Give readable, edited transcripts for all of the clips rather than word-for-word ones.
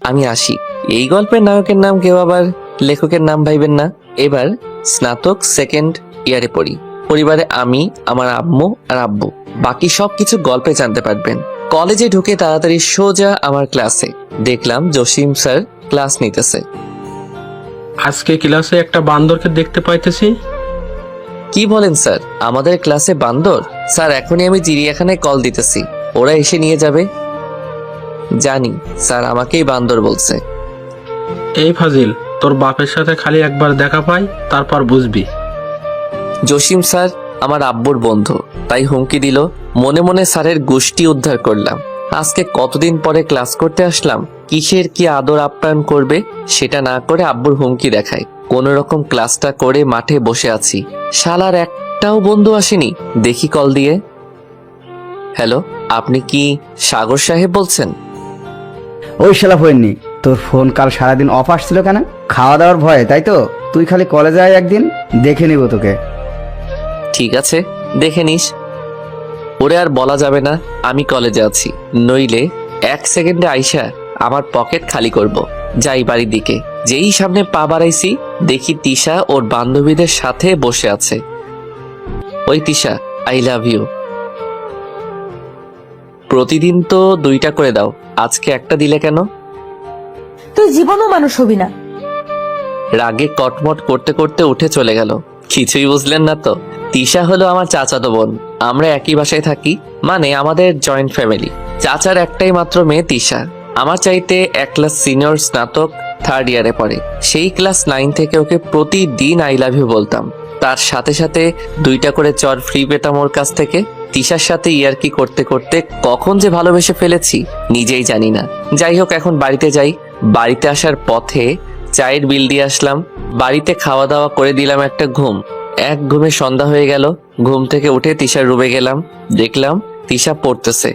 আমি আসি। এই গল্পের নায়কের নাম কেউ আবার লেখকের নাম ভাইবেন না। এবার স্নাতক সেকেন্ড ইয়ারে পড়ি। পরিবারে আমি, আমার আম্মু আর আব্বু। বাকি সবকিছু গল্পে জানতে পারবেন। কলেজে ঢুকে তাড়াতাড়ি সোজা আমার ক্লাসে। দেখলাম জসিম স্যার ক্লাস নিতেছে। আজকে ক্লাসে একটা বান্দরকে দেখতে পাইতেছি। কি বলেন স্যার? আমাদের ক্লাসে বান্দর? স্যার এখনই আমি চিড়িয়াখানায় কল দিতেছি, ওরা এসে নিয়ে যাবে। জানি স্যার আমাকেই বান্দর বলছে। এই ফাজিল, তোর বাপের সাথে খালি একবার দেখা পাই, তারপর বুঝবি। জসিম স্যার আমার আব্বুর বন্ধু, তাই হুমকি দিল। মনে মনে স্যারের গোষ্ঠী উদ্ধার করলাম। আজকে কতদিন পরে ক্লাস করতে আসলাম, কিসের কি আদর আপ্যায়ন করবে সেটা না করে আব্বুর হুমকি দেখায়। কোন রকম ক্লাসটা করে মাঠে বসে আছি। শালার একটাও বন্ধু আসেনি। দেখি কল দিয়ে। হ্যালো, আপনি কি সাগর সাহেব বলছেন? ওই শালা ফোননি, তোর ফোন কাল সারাদিন অফ আসছিল কেন? খাওয়া দাওয়ার ভয়ে তাই তো? তুই খালি কলেজে আয়, একদিন দেখে নিব তোকে। ঠিক আছে, দেখে নিস। ওরে আর বলা যাবে না আমি কলেজে আছি, নইলে 1 সেকেন্ডে আইসা আমার পকেট খালি করব। যাই বাড়ির দিকে। যেই সামনে পা বাড়াইছি, দেখি তিশা ওর বান্ধবীদের সাথে বসে আছে। ওই তিশা, আই লাভ ইউ। প্রতিদিন তো 2টা করে দাও, আজকে একটা দিলে কেন? তুই জীবনও মানুষ হবি না। রাগে কটমট করতে করতে উঠে চলে গেল। কিছুই বুঝলেন না তো? তিশা হলো আমার চাচাতো বোন। আমরা একই বাসায় থাকি, মানে আমাদের জয়েন্ট ফ্যামিলি। চাচার একটাই মাত্র মেয়ে তিশা। আমার চাইতে 1 ক্লাস সিনিয়র, স্নাতক 3rd ইয়ারে পড়ে। সেই ক্লাস 9 থেকে ওকে প্রতিদিন আই লাভ ইউ বলতাম। তার সাথে সাথে 2টা করে চর ফ্রি পেতাম ওর কাছ থেকে। তিশার সাথে ইয়ার্কি করতে করতে কখন যে ভালোবেসে ফেলেছি নিজেই জানি না। যাই হোক, এখন বাড়িতে যাই। বাড়িতে আসার পথে চায়ের বিল দিয়ে আসলাম। বাড়িতে খাওয়া দাওয়া করে দিলাম একটা ঘুম। এক ঘুমে সন্ধ্যা হয়ে গেল। ঘুম থেকে উঠে তিশার রুমে গেলাম। দেখলাম তিশা পড়তেছে।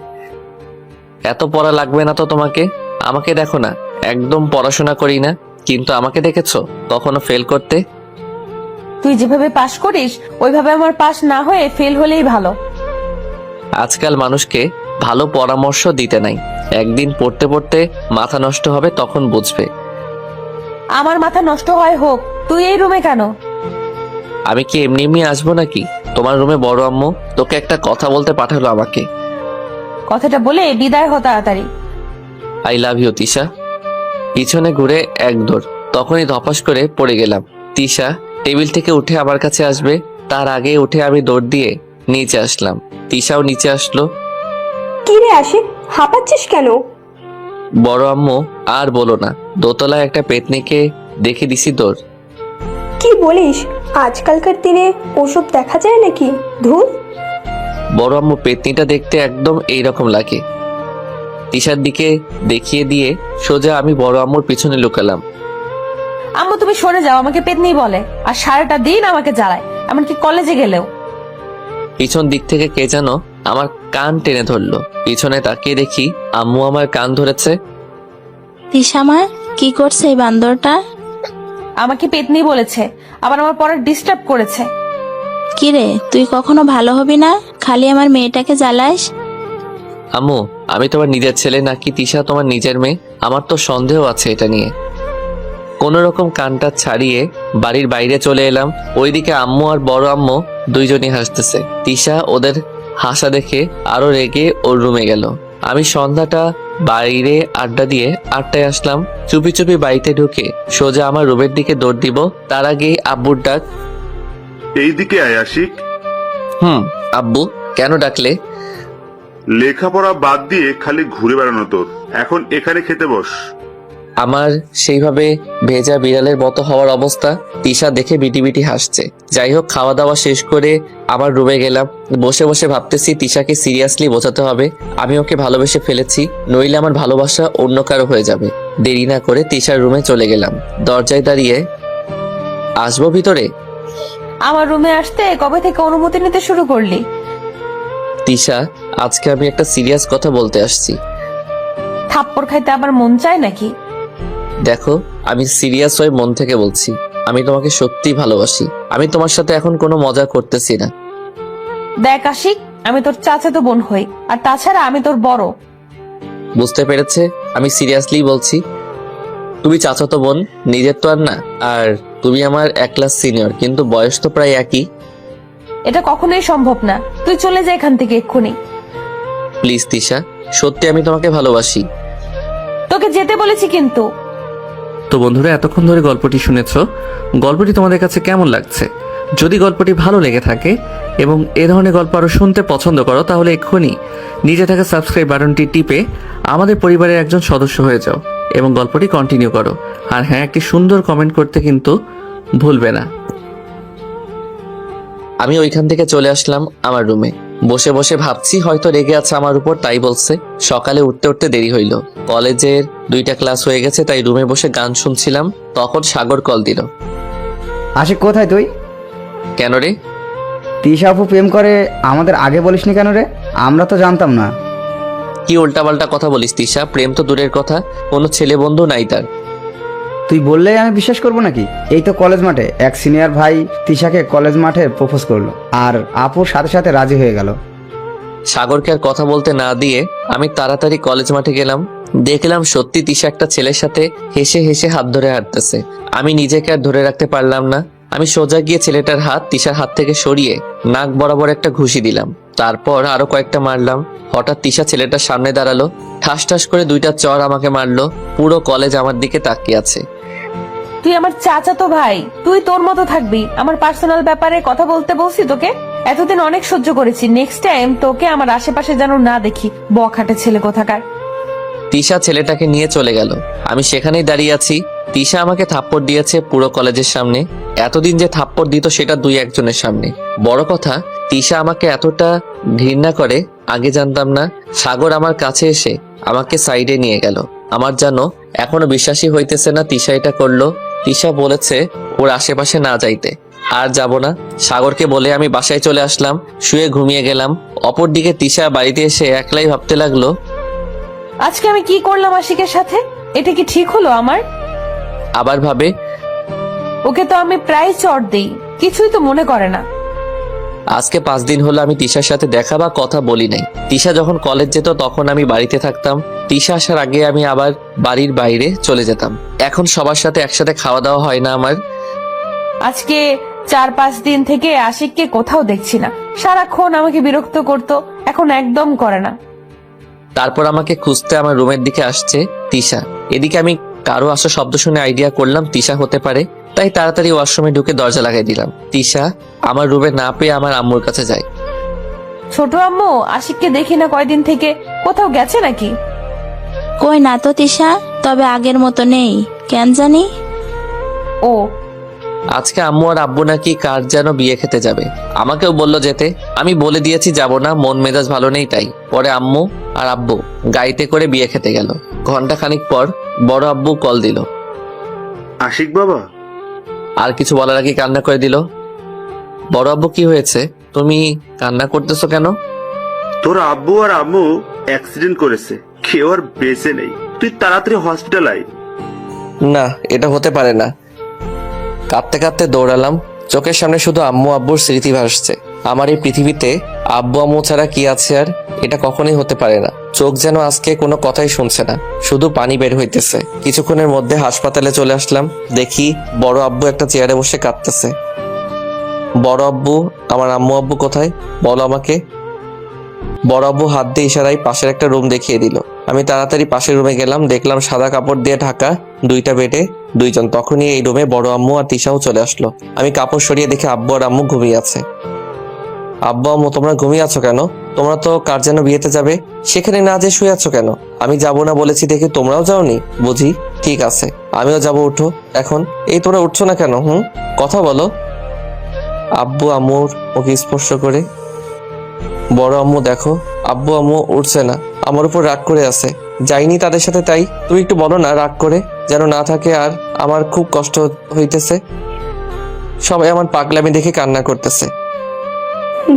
এত পড়া লাগবে না তো তোমাকে? আমাকে দেখো না, একদম পড়াশোনা করি না, কিন্তু আমাকে দেখেছো কখনো ফেল করতে? তুই যেভাবে পাশ করিস ওইভাবে আমার পাশ না হয়ে ফেল হলেই ভালো। আজকাল মানুষকে ভালো পরামর্শ দিতে নাই। একদিন পড়তে পড়তে মাথা নষ্ট হবে, তখন বুঝবে। আমার মাথা নষ্ট হয় হোক, তুই এই রুমে কেন? আমি কি এমনি এমনি আসবো নাকি তোমার রুমে? বড় আম্মু তোকে একটা কথা বলতে পাঠালো আমাকে। কথাটা বলে বিদায় হ তাড়াতাড়ি। I love you Tisha. পিছনে ঘুরে এক দৌড়, তখনই ধপাস করে পড়ে গেলাম। তিশা টেবিল থেকে উঠে আমার কাছে আসবে, তার আগে উঠে আমি দৌড় দিয়ে নিচে আসলাম। তিশাও নিচে আসলো। কি রে আশিক, হাঁপাচ্ছিস কেন? বড় আম্মু আর বলো না, দোতলায় একটা পেতনিকে দেখে দিছি দৌড়। কি বলিস? আজকালকার দিনে ওসব দেখা যায় নাকি? ধুর। বড় আম্মু পেতনিটা দেখতে একদম এইরকম লাগে। তিশার দিকে দেখিয়ে দিয়ে সোজা আমি বড় আম্মুর পিছনে লুকালাম। আম্মু তুমি সরে যাও, আমাকে পেতনি বলে আর সারাটা দিন আমাকে জ্বালায়, এমনকি কলেজে গেলেও। পিছন দিক থেকে কে যেন আমার কান টেনে ধরলো। পিছনে তাকিয়ে দেখি আম্মু আমার কান ধরেছে। তিশামা, কি করছে এই বান্দরটা? আমাকে পেতনি বলেছে, আবার আমার পড়া ডিস্টার্ব করেছে। কিরে, তুই কখনো ভালো হবি না, খালি আমার মেয়েটাকে জ্বালাস। আম্মু, আমি তোমার নিজের ছেলে নাকি তিশা তোমার নিজের মেয়ে? আমার তো সন্দেহ আছে এটা নিয়ে। কোন রকম কানটা ছাড়িয়ে বাড়ির বাইরে চলে এলাম। ওইদিকে আম্মু আর বড় আম্মু দুইজনই হাসতেছে। তিশা ওদের হাসা দেখে আরো রেগে ওর রুমে গেল। আমি সন্ধ্যাটা বাইরে আড্ডা দিয়ে 8টায় আসলাম। চুপি চুপি বাড়িতে ঢুকে সোজা আমার রুমের দিকে দৌড় দিব, তার আগেই আব্বুর ডাক। এইদিকে আয় আশিক। আব্বু, কেন ডাকলে? লেখাপড়া বাদ দিয়ে খালি ঘুরে বেড়ানো তোর, এখন এখানে খেতে বস। আমার সেইভাবে ভেজা বিড়ালের মতো হওয়ার অবস্থা। তিশা দেখে বিটি বিটি হাসছে। যাই হোক, খাওয়া দাওয়া শেষ করে আমার রুমে গেলাম। বসে বসে ভাবতেছি তিশাকে সিরিয়াসলি বোঝাতে হবে আমি ওকে ভালোবেসে ফেলেছি, নইলে আমার ভালোবাসা অন্য কারো হয়ে যাবে। দেরি না করে তিশার রুমে চলে গেলাম। দরজায় দাঁড়িয়ে, আসবো ভিতরে? আমার রুমে আসতে কবে থেকে অনুমতি নিতে শুরু করলি? তিশা, আজকে আমি একটা সিরিয়াস কথা বলতে আসছি। থাপ্পড় খাইতে আবার মন চায় নাকি? দেখো, আমি সিরিয়াস হয়ে মন থেকে বলছি, আমি তোমাকে সত্যি ভালোবাসি। আমি তোমার সাথে এখন কোনো মজা করতেছি না। দেখ আশিক, আমি তোর চাচাতো বোন হই, আর তাছাড়া আমি তোর বড়। বুঝতে পেরেছে, আমি সিরিয়াসলি বলছি। তুমি চাচাতো বোন, নিজের তো আর না। আর তুমি আমার 1 ক্লাস সিনিয়র, কিন্তু বয়স তো প্রায় একই। এটা কখনোই সম্ভব না। তুই চলে যা এখান থেকে এক্ষুনি। প্লিজ তিশা, সত্যি আমি তোমাকে ভালোবাসি। তোকে যেতে বলেছি কিন্তু। তো বন্ধুরা, এতক্ষণ ধরে গল্পটি শুনেছো। গল্পটি তোমাদের কাছে কেমন লাগছে? যদি গল্পটি ভালো লেগে থাকে এবং এ ধরনের গল্প আরও শুনতে পছন্দ করো, তাহলে এক্ষুনি নিচে থাকা সাবস্ক্রাইব বাটনটি টিপে আমাদের পরিবারের একজন সদস্য হয়ে যাও এবং গল্পটি কন্টিনিউ করো। আর হ্যাঁ, একটি সুন্দর কমেন্ট করতে কিন্তু ভুলবে না। আমি ওইখান থেকে চলে আসলাম আমার রুমে। বসে বসে ভাবছি হয়তো রেগে আছে আমার উপর, তাই বলছে। সকালে উঠতে উঠতে দেরি হইল। কলেজের 2টা ক্লাস হয়ে গেছে, তাই রুমে বসে গান শুনছিলাম। তখন সাগর কল দিল। আশিক কোথায় তুই? কেন রে? তিশা আপু প্রেম করে, আমাদের আগে বলিসনি কেন রে? আমরা তো জানতাম না। কি উল্টাপাল্টা কথা বলিস তিশা? প্রেম তো দূরের কথা, কোনো ছেলে বন্ধু নাই তার। তুই বললেই আমি বিশ্বাস করবো নাকি? এই তো কলেজ মাঠে এক সিনিয়র ভাই তিশাকে কলেজ মাঠে প্রপোজ করলো, আর আপুর সাথে সাথে রাজি হয়ে গেল। সাগরকে আর কথা বলতে না দিয়ে আমি তাড়াতাড়ি কলেজ মাঠে গেলাম। দেখলাম সত্যি তিশা একটা ছেলের সাথে হেসে হেসে হাত ধরে হাঁটতেছে। আমি নিজেকে আর ধরে রাখতে পারলাম না। আমি সোজা গিয়ে ছেলেটার হাত তিশার হাত থেকে সরিয়ে নাক বরাবর একটা ঘুষি দিলাম। তারপর আরো কয়েকটা মারলাম। হঠাৎ তিশা ছেলেটার সামনে দাঁড়ালো, ঠাস ঠাস করে 2টা চড় আমাকে মারলো। পুরো কলেজ আমার দিকে তাকিয়ে আছে। তুই আমার চাচাতো ভাই, তুই তোর মতো থাকবি। আমার পার্সোনাল ব্যাপারে কথা বলতে বলছি তোকে? এতদিন অনেক সহ্য করেছি। নেক্সট টাইম তোকে আমার আশেপাশে যেন না দেখি, বখাটে ছেলে কোথাকার। তিশা ছেলেটাকে নিয়ে চলে গেল। আমি সেখানেই দাঁড়িয়ে আছি। তিশা আমাকে থাপ্পড় দিয়েছে পুরো কলেজের সামনে। এতদিন যে থাপ্পড় দিত সেটা 2-1 জনের সামনে। বড় কথা, তিশা আমাকে এতটা ঘৃণা করে আগে জানতাম না। সাগর আমার কাছে এসে আমাকে সাইডে নিয়ে গেল। আমার যেন এখনো বিশ্বাসই হইতেছে না তিশা এটা করলো। তিশা বলেছে ওর আশেপাশে না যাইতে। আর যাব না। সাগরকে বলে আমি বাসায় চলে আসলাম, শুয়ে ঘুমিয়ে গেলাম। অপরদিকে তিশা বাড়িতে এসে একলাই ভাবতে লাগলো, আজকে আমি কি করলাম আশিকের সাথে? এটা কি ঠিক হলো আমার? আবার ভাবে ওকে তো আমি প্রায় চড় দেই, কিছুই তো মনে করে না। আজকে 5 দিন হলো আমি তিশার সাথে দেখা বা কথা বলি নাই। তিশা যখন কলেজ যেত তখন আমি বাড়িতে থাকতাম। তিশা আসার আগে আমি আবার বাড়ির বাইরে চলে যেতাম। এখন সবার সাথে একসাথে খাওয়া দাওয়া হয় না আমার। আজকে 4-5 দিন থেকে আশিককে কোথাও দেখছি না। সারাক্ষণ আমাকে বিরক্ত করতো, এখন একদম করে না। তারপর আমাকে খুঁজতে আমার রুমের দিকে আসছে তিশা। এদিকে আমি কারো আসা শব্দ শুনে আইডিয়া করলাম তিশা হতে পারে, তাই তাড়াতাড়ি ওয়াশরুমে ঢুকে দরজা লাগাই দিলাম। তিশা আমার রুমে না পেয়ে আমার আম্মুর কাছে যায়। ছোট আম্মু, আশিককে দেখি না কয়দিন থেকে, কোথাও গেছে নাকি? কই না তো তিশা, তবে আগের মতো নেই কেন জানি। ও আজকে আম্মু আর আব্বু নাকি কার যেন বিয়ে খেতে যাবে। আমাকেও বললো যেতে। আমি বলে দিয়েছি যাব না, মন মেজাজ ভালো নেই তাই। পরে আম্মু আর আব্বু গাড়িতে করে বিয়ে খেতে গেল। ঘন্টাখানিক পর বড় আব্বু কল দিল। আশিক বাবা, আর কিছু বলার আগে কান্না করে দিল। বড় আব্বু, কি হয়েছে? তুমি কান্না করতেছো কেন? তোর আব্বু আর আম্মু অ্যাক্সিডেন্ট করেছে, কেউ আর বেঁচে নেই। তুই তাড়াতাড়ি হসপিটাল আয়। না, এটা হতে পারে না। কাঁদতে কাঁদতে দৌড়ালাম। চোখের সামনে শুধু আম্মু আব্বুর স্মৃতি ভাসছে। আমার এই পৃথিবীতে আব্বু আম্মু ছাড়া কি আছে আর? এটা কখনোই হতে পারে না। চোখ যেন আজকে কোনো কথাই শুনছে না, শুধু পানি বের হইতেছে। কিছুক্ষণের মধ্যে হাসপাতালে চলে আসলাম। দেখি বড় আব্বু একটা চেয়ারে বসে কাঁদতেছে। বড় আব্বু, আমার আম্মু আব্বু কোথায় বলো আমাকে? বড় আব্বু হাত দিয়ে ইশারায় পাশের একটা রুম দেখিয়ে দিল। আমি তাড়াতাড়ি পাশের রুমে গেলাম। দেখলাম সাদা কাপড় দিয়ে ঢাকা 2টা বেডে 2 জন। তখনই এই রুমে বড় আম্মু আর তিশাও চলে আসলো। আমি কাপড় সরিয়ে দেখে আব্বু আর আম্মু ঘুমিয়ে আছে। আব্বু আম্মু, তোমরা ঘুমিয়ে আছো কেন? তোমরা তো কার যেন বিয়েতে যাবে, সেখানে না যে শুয়ে আছো কেন? আমি যাবো না বলেছি দেখে তোমরাও যাওনি বুঝি? ঠিক আছে, আমিও যাবো, উঠো এখন। এই তোমরা উঠছো না কেন? কথা বলো। আব্বু আম্মুর ওকে স্পর্শ করে। বড় আম্মু, দেখো আব্বু আম্মু উঠছে না, আমার উপর রাগ করে আছে। যাইনি তাদের সাথে তাই। তুমি একটু বলো না, রাগ করে যেন না থাকে। আর আমার খুব কষ্ট হইতেছে। সবাই আমার পাগলামি দেখে কান্না করতেছে।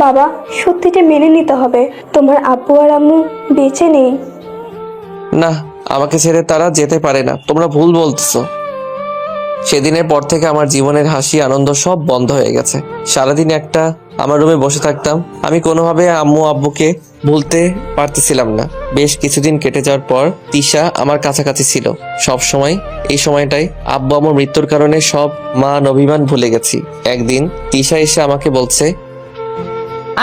বাবা, সত্যিটা মেনে নিতে হবে, তোমার আব্বু আর আম্মু বেঁচে নেই। না, আমাকে ছেড়ে তারা যেতে পারে না, তোমরা ভুল বলতেছো। সেদিনের পর থেকে আমার জীবনের হাসি আনন্দ সব বন্ধ হয়ে গেছে। সারাদিন একটা আমার রুমে বসে থাকতাম। আমি কোনোভাবে আম্মু আব্বুকে ভুলতে পারতেছিলাম না। বেশ কিছুদিন কেটে যাওয়ার পর তিশা আমার কাছাকাছি ছিল সব সময়। এই সময়টাই আব্বু আমার মৃত্যুর কারণে সব মান অভিমান ভুলে গেছি। একদিন তিশা এসে আমাকে বলছে,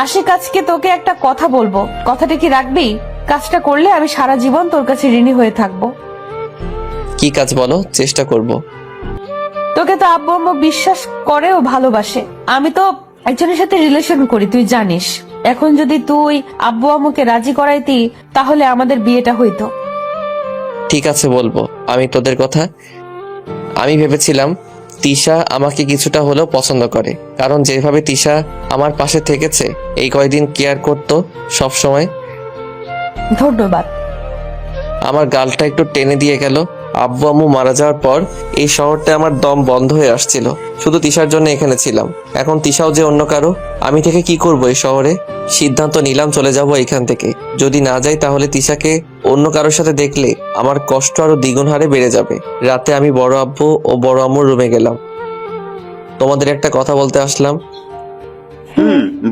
আশিক, আজকে তোকে একটা কথা বলবো, কথাটা কি রাখবি? কাজটা করলে আমি সারা জীবন তোর কাছে ঋণী হয়ে থাকবো। কি কাজ বলো, চেষ্টা করব। তোকে তো আব্বু আম্মু বিশ্বাস করে ও ভালোবাসে। আমি তো একজনের সাথে রিলেশন করি, তুই জানিস। এখন যদি তুই আব্বু আম্মুকে রাজি করাইতি তাহলে আমাদের বিয়েটা হইতো। ঠিক আছে, বলবো। আমি তোদের কথা আমি ভেবেছিলাম তিশা আমাকে কিছুটা হলেও পছন্দ করে, কারণ যেভাবে তিশা আমার পাশে থেকেছে, এই কয়দিন কেয়ার করতো সব সময়। ধন্যবাদ। আমার গালটা একটু টেনে দিয়ে গেল। আব্বু আম্মু মারা যাওয়ার পর এই শহরটা আমার দম বন্ধ হয়ে আসছিল। শুধু তিশার জন্য এখানে ছিলাম। এখন তিশাও যে অন্য কারো, আমি থেকে কি করব এই শহরে? সিদ্ধান্ত নিলাম চলে যাব এখান থেকে। যদি না যাই তাহলে তিশাকে অন্য কারোর সাথে দেখলে আমার কষ্ট আরো দ্বিগুণ হারে বেড়ে যাবে। রাতে আমি বড় আব্বু ও বড় আম্মুর রুমে গেলাম। তোমাদের একটা কথা বলতে আসলাম।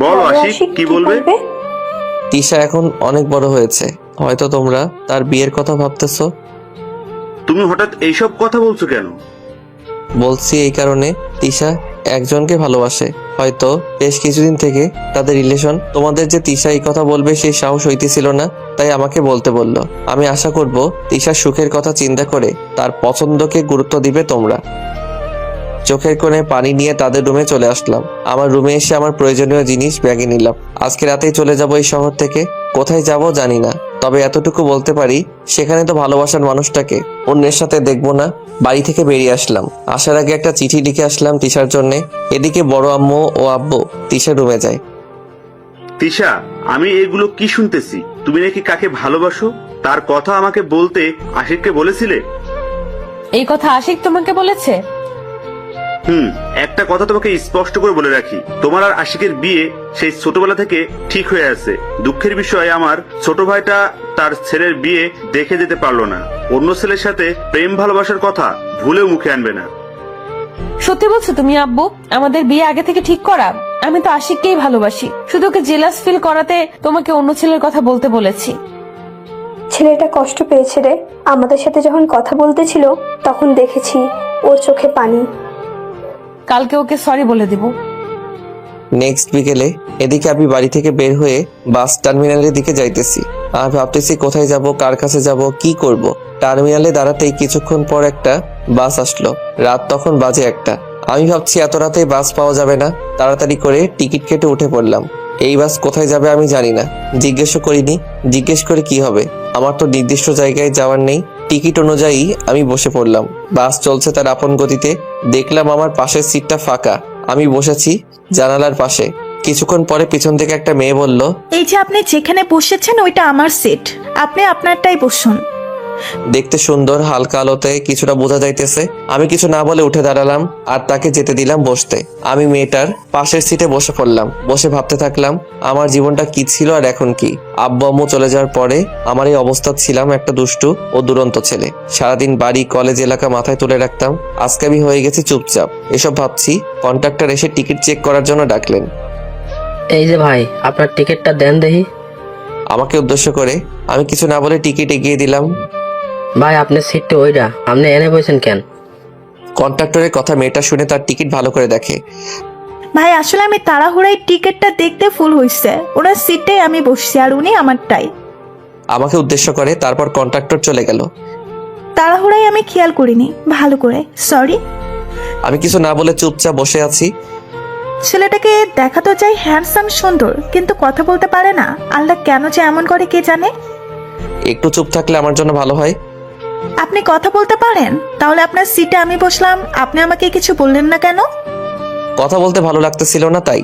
বলো আশিক, কি বলবে? তিশা এখন অনেক বড় হয়েছে। হয়তো তোমরা তার বিয়ের কথা ভাবতেছো। তুমি হঠাৎ এইসব কথা বলছো কেন? বলছি এই কারণে, তিশা একজনকে ভালোবাসে। হয়তো বেশ কিছুদিন থেকে তাদের রিলেশন। তোমাদের যে তিশা এই কথা বলবে সেই সাহস হইতেছিল না, তাই আমাকে বলতে বলল। আমি আশা করব তিশার সুখের কথা চিন্তা করে তার পছন্দকে গুরুত্ব দিবে তোমরা। চোখের কোণে পানি নিয়ে তাদের রুমে চলে আসলাম। আমার রুমে এসে আমার প্রয়োজনীয় জিনিস ব্যাগে নিলাম। আজকে রাতেই চলে যাব এই শহর থেকে। কোথায় যাব জানি না, তবে এতটুকু বলতে পারি, সেখানে তো ভালোবাসার মানুষটাকে অন্যের সাথে দেখবো না। বাড়ি থেকে বেরিয়ে আসলাম। আসার আগে একটা চিঠি লিখে আসলাম তিশার জন্য। এদিকে বড় আম্মু ও আব্বু তিশার রুমে যায়। তিশা, আমি এগুলো কি শুনতেছি? তুমি নাকি কাকে ভালোবাসো তার কথা আমাকে বলতে আশিককে বলেছিলে? এই কথা আশিক তোমাকে বলেছে? একটা কথা তোমাকে স্পষ্ট করে বলে রাখি, তোমার আর আশিকের বিয়ে সেই ছোটবেলা থেকে ঠিক হয়ে আছে। দুঃখের বিষয়, আমার ছোট ভাইটা তার ছেলের বিয়ে দেখে যেতে পারলো না। অন্য ছেলের সাথে প্রেম ভালোবাসার কথা ভুলেও মুখে আনবে না। সত্যি বলছো তুমি আব্বু? আমাদের বিয়ে আগে থেকে ঠিক করা? আমি তো আশিককেই ভালোবাসি, শুধু ওকে জেলাস ফিল করাতে তোমাকে অন্য ছেলের কথা বলতে বলেছি। ছেলেটা কষ্ট পেয়েছে রে। আমাদের সাথে যখন কথা বলতেছিল তখন দেখেছি ওর চোখে পানি। কালকে ওকে সরি বলে দিব। নেক্সট বিকেলে এদিকে আমি বাড়ি থেকে বের হয়ে বাস টার্মিনালের দিকে যাইতেছি। আমি ভাবতেছি কোথায় যাব, কার কাছে যাব, কি করব। টার্মিনালে দাঁড়াতেই কিছুক্ষণ পর একটা বাস আসলো। রাত তখন বাজে 1টা। আমি ভাবছি এত রাতে বাস পাওয়া যাবে না। তাড়াতাড়ি করে টিকিট কেটে উঠে পড়লাম। এই বাস কোথায় যাবে আমি জানি না, জিজ্ঞেসও করিনি। জিজ্ঞেস করে কি হবে, আমার তো নির্দিষ্ট জায়গায় যাওয়ার নেই। টিকিট অনুযায়ী আমি বসে পড়লাম। বাস চলছে তার আপন গতিতে। দেখলাম আমার পাশের সিটটা ফাঁকা। আমি বসেছি জানালার পাশে। কিছুক্ষণ পরে পিছন থেকে একটা মেয়ে বলল, এই যে আপনি যেখানে বসেছেন ওইটা আমার সিট, আপনি আপনারটাই বসুন। দেখতে সুন্দর, হালকা আলোতে কিছুটা বোঝা যাইতেছে। আমি কিছু না বলে উঠে দাঁড়ালাম আর তাকে যেতে দিলাম বসতে। আমি মেয়েটার পাশের সিটে বসে পড়লাম। বসে ভাবতে থাকলাম আমার জীবনটা কি ছিল আর এখন কি। আব্বু আম্মু চলে যাওয়ার পরে আমার এই অবস্থা ছিলাম একটা দুষ্টু ও দুরন্ত ছেলে। সারাদিন বাড়ি, কলেজ, এলাকা মাথায় তুলে রাখতাম। আজকে আমি হয়ে গেছি চুপচাপ। এসব ভাবছি, কন্ট্রাক্টর এসে টিকিট চেক করার জন্য ডাকলেন। এই যে ভাই, আপনার টিকিটটা দেন দেখি। আমাকে উদ্দেশ্য করে আমি কিছু না বলে টিকিট এগিয়ে দিলাম। ভাই, আপনার সিটটা ওইটা, আপনি এনে বসেন কেন? কন্ট্রাক্টরের কথা মেয়েটা শুনে তার টিকিট ভালো করে দেখে। ভাই, আসলে আমি তাড়াহুড়ায় টিকিটটা দেখতে ফুল হইছে, ওনার সিটটাই আমি বসছি আর উনি আমারটাই। আমাকে উদ্দেশ্য করে তারপর কন্ট্রাক্টর চলে গেল। তাড়াহুড়ায় আমি খেয়াল করিনি, ভালো করে সরি। আমি কিছু না বলে চুপচাপ বসে আছি। ছেলেটাকে দেখা তো চাই হ্যান্ডসাম, সুন্দর, কিন্তু কথা বলতে পারে না। আল্লাহ কেন যে এমন করে কে জানে। একটু চুপ থাকলে আমার জন্য ভালো হয়। আপনি কথা বলতে পারেন? তাহলে আপনার সিটে আমি বসলাম, আপনি আমাকে কিছু বললেন না কেন? কথা বলতে ভালো লাগতেছিল না, তাই।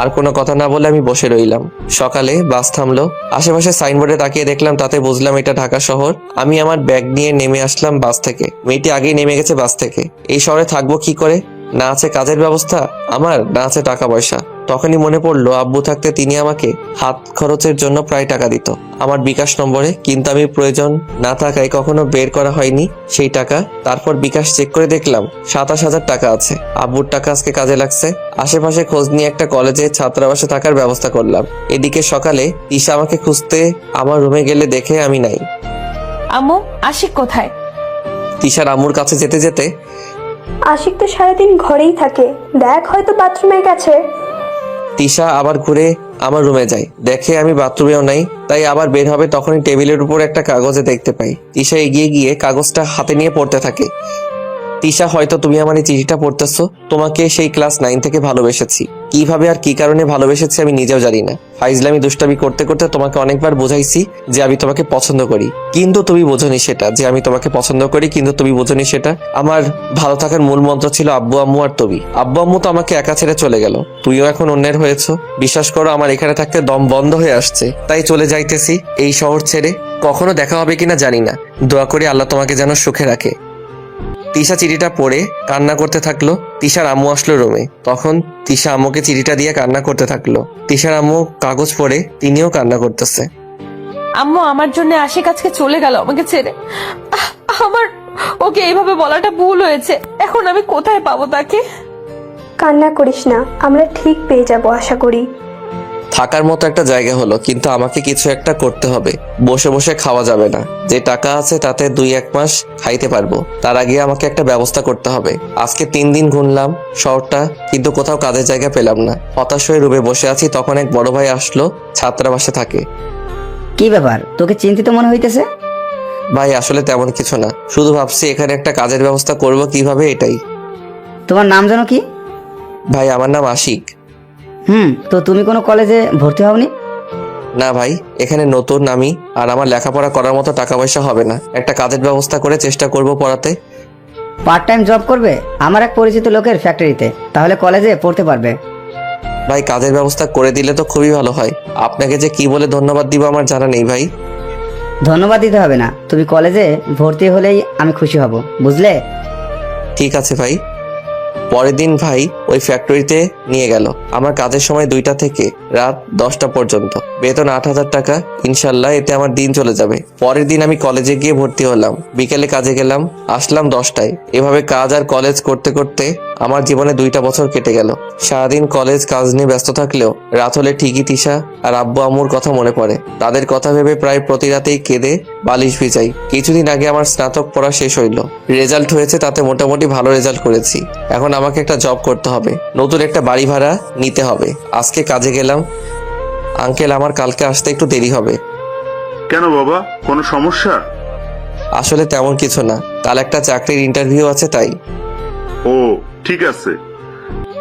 আর কোনো কথা না বলে আমি বসে রইলাম। সকালে বাস থামলো। আশেপাশে সাইনবোর্ডে তাকিয়ে দেখলাম, তাতে বুঝলাম এটা ঢাকা শহর। আমি আমার ব্যাগ নিয়ে নেমে আসলাম বাস থেকে। মেয়েটি আগেই নেমে গেছে বাস থেকে। এই শহরে থাকবো কি করে? না আছে কাজের ব্যবস্থা আমার, না আছে টাকা পয়সা। তখনই মনে পড়লো আব্বু থাকতে তিনি আমাকে হাত খরচের জন্য প্রায় টাকা দিত আমার বিকাশ নম্বরে, কিন্তু আমি প্রয়োজন না থাকায় কখনো বের করা হয়নি সেই টাকা। তারপর বিকাশ চেক করে দেখলাম 27,000 টাকা আছে। আব্বুর টাকা আজকে কাজে লাগছে। আশেপাশে খোঁজ নিয়ে একটা কলেজে ছাত্রাবাসে থাকার ব্যবস্থা করলাম। এদিকে সকালে তিশা আমাকে খুঁজতে আমার রুমে গেলে দেখে আমি নাই। আম্মু, আশিক কোথায়? তিশার আম্মুর কাছে যেতে যেতে, আশিক তো সারাদিন ঘরেই থাকে, দেখ হয়তো বাথরুমে গেছে। তিশা আবার ঘুরে আমার রুমে যায়, দেখে আমি বাথরুমেও নাই, তাই আবার বের হবে তখনই টেবিলের উপর একটা কাগজে দেখতে পাই। তিশা এগিয়ে গিয়ে কাগজটা হাতে নিয়ে পড়তে থাকে। তিশা, হয়তো তুমি আমার এই চিঠিটা পড়তেছো। তোমাকে সেই ক্লাস 9 থেকে ভালোবেসেছি। কিভাবে আর কি কারণে ভালোবেসেছি আমি নিজেও জানি না। ফাইজলামি দুষ্টামি করতে করতে তোমাকে অনেকবার বোঝাইছি যে আমি তোমাকে পছন্দ করি, কিন্তু তুমি বোঝনি সেটা। যে আমি তোমাকে পছন্দ করি কিন্তু তুমি বোঝনি সেটা। আমার ভালো থাকার মূল মন্ত্র ছিল আব্বু আম্মু আর তুমি। আব্বু আম্মু তো আমাকে একা ছেড়ে চলে গেল, তুইও এখন অন্যের হয়েছো। বিশ্বাস করো আমার এখানে থাকতে দম বন্ধ হয়ে আসছে, তাই চলে যাইতেছি এই শহর ছেড়ে। কখনো দেখা হবে কিনা জানি না, দোয়া করি আল্লাহ তোমাকে যেন সুখে রাখে। তিশা চিঠিটা পড়ে কান্না করতে থাকলো। তিশার আম্মু আসলো রুমে, তখন তিশা আম্মুকে চিঠিটা দিয়ে কান্না করতে থাকলো। তিশার আম্মু কাগজ পড়ে তিনিও কান্না করতেছে। আম্মু, আমার জন্য আশিক আজকে চলে গেল আমাকে ছেড়ে। আমার ওকে এইভাবে বলাটা ভুল হয়েছে। এখন আমি কোথায় পাবো তাকে? কান্না করিস না, আমরা ঠিক পেয়ে যাব আশা করি। থাকার মতো একটা জায়গা হলো, কিন্তু আমাকে কিছু একটা করতে হবে। বসে বসে খাওয়া যাবে না। যে টাকা আছে তাতে 2-1 মাস খাইতে পারবো, তার আগে আমাকে একটা ব্যবস্থা করতে হবে। আজকে 3 দিন ঘুরলাম শহরটা, কিন্তু কোথাও কাজের জায়গা পেলাম না। হতাশ হয়ে রুমে বসে আছি, তখন এক বড় ভাই আসলো, ছাত্রাবাসে থাকে। কি ব্যাপার, তোকে চিন্তিত মনে হইতেছে? ভাই আসলে তেমন কিছু না, শুধু ভাবছি এখানে একটা কাজের ব্যবস্থা করব কিভাবে, এটাই। তোমার নাম জানো কি? ভাই আমার নাম আশিক। তো তুমি কোনো কলেজে ভর্তি হওনি? না ভাই, এখানে নতুন আমি, আর আমার লেখাপড়া করার মতো টাকা পয়সা হবে না। একটা কাজের ব্যবস্থা করে চেষ্টা করব পড়াতে। পার্ট টাইম জব করবে আমার এক পরিচিত লোকের ফ্যাক্টরিতে, তাহলে কলেজে পড়তে পারবে। ভাই কাজের ব্যবস্থা করে দিলে তো খুবই ভালো হয়। আপনাকে যে কি বলে ধন্যবাদ দিব আমার জানা নেই ভাই। ধন্যবাদ দিতে হবে না, তুমি কলেজে ভর্তি হলেই আমি খুশি হব, বুঝলে? ঠিক আছে ভাই। পরের দিন ভাই ওই ফ্যাক্টরিতে নিয়ে গেল। আমার কাজের সময় 2টা থেকে রাত 10টা পর্যন্ত, বেতন 8,000 টাকা। ইনশাল্লাহ এতে আমার দিন চলে যাবে। পরের দিন আমি কলেজে গিয়ে ভর্তি হলাম, বিকেলে কাজে গেলাম, আসলাম 10টায়। এভাবে কাজ আর কলেজ করতে করতে আমার জীবনে 2টা বছর কেটে গেল। সারাদিন কলেজ কাজ নিয়ে ব্যস্ত থাকলেও রাত হলে ঠিকই তিশা আর আব্বু আম্মুর কথা মনে পড়ে। তাদের কথা ভেবে প্রায় প্রতি রাতেই কেঁদে বালিশ ভিজাই। কিছুদিন আগে আমার স্নাতক পড়া শেষ হইল, রেজাল্ট হয়েছে, তাতে মোটামুটি ভালো রেজাল্ট করেছি। এখন আমাকে একটা জব করতে হবে, নতুন একটা বাড়ি ভাড়া নিতে হবে। আজকে কাজে গেলাম। আঙ্কেল, আমার কালকে আসতে একটু দেরি হবে। কেন বাবা, কোনো সমস্যা? আসলে তেমন কিছু না, কাল একটা চাকরির ইন্টারভিউ আছে তাই। ও ঠিক আছে।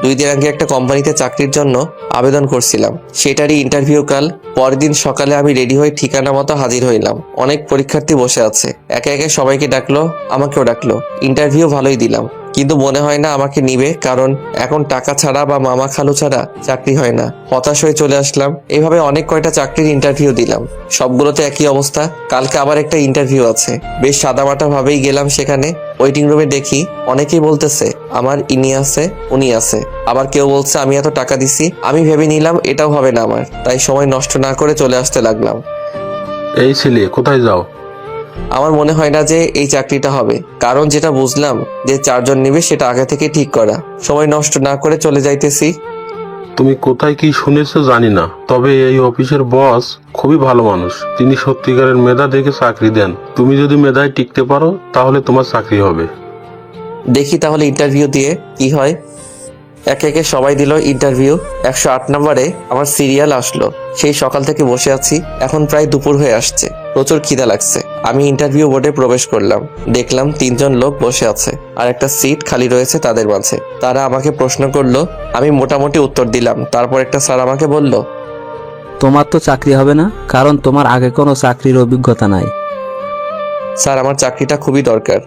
2 দিন আগে একটা কোম্পানিতে চাকরির জন্য আবেদন করছিলাম, সেটারই ইন্টারভিউ কাল। পরের দিন সকালে আমি রেডি হয়ে ঠিকানা মতো হাজির হইলাম। অনেক পরীক্ষার্থী বসে আছে, একে একে সবাইকে ডাকলো, আমাকেও ডাকলো। ইন্টারভিউ ভালোই দিলাম, কিন্তু মনে হয় না আমাকে নিবে, কারণ এখন টাকা ছাড়া বা মামা খালু ছাড়া চাকরি হয় না। হতাশ হয়ে চলে আসলাম। এইভাবে অনেক কয়টা চাকরির ইন্টারভিউ দিলাম, সবগুলোতে একই অবস্থা। কালকে আবার একটা ইন্টারভিউ আছে, বেশ সাদামাটা ভাবেই গেলাম সেখানে। ওয়েটিং রুমে দেখি অনেকেই বলতেছে আমার ইনি আছে উনি আছে, আবার কেউ বলছে আমি এত টাকা দিছি। আমি ভেবে নিলাম এটাও হবে না আমার, তাই সময় নষ্ট না করে চলে আসতে লাগলাম। এই ছেলে কোথায় যাও? আমার মনে হয় না যে এই চাকরিটা হবে, কারণ যেটা বুঝলাম যে 4 জন নিবে সেটা আগে থেকে ঠিক করা। সময় নষ্ট না করে চলে যাইতেছি। তুমি কোথায় কি শুনেছো জানি না, তবে এই অফিসের বস খুবই ভালো মানুষ। তিনি সত্যিকারের মেধা দেখে চাকরি দেন। তুমি যদি মেধায় টিকতে পারো তাহলে তোমার চাকরি হবে। দেখি তাহলে ইন্টারভিউ দিয়ে কি হয়। একে একে সবাই দিল ইন্টারভিউ। 108 নম্বরে আমার সিরিয়াল আসলো। সেই সকাল থেকে বসে আছি, এখন প্রায় দুপুর হয়ে আসছে, প্রচুর খিদা লাগছে। আমি ইন্টারভিউ বোর্ডে প্রবেশ করলাম, দেখলাম 3 জন লোক বসে আছে আর একটা সিট খালি রয়েছে তাদের মাঝে। তারা আমাকে প্রশ্ন করলো, আমি মোটামুটি উত্তর দিলাম। তারপর একটা স্যার আমাকে বলল, তোমার তো চাকরি হবে না, কারণ তোমার আগে কোনো চাকরির অভিজ্ঞতা নাই। স্যার আমার চাকরিটা খুবই দরকার।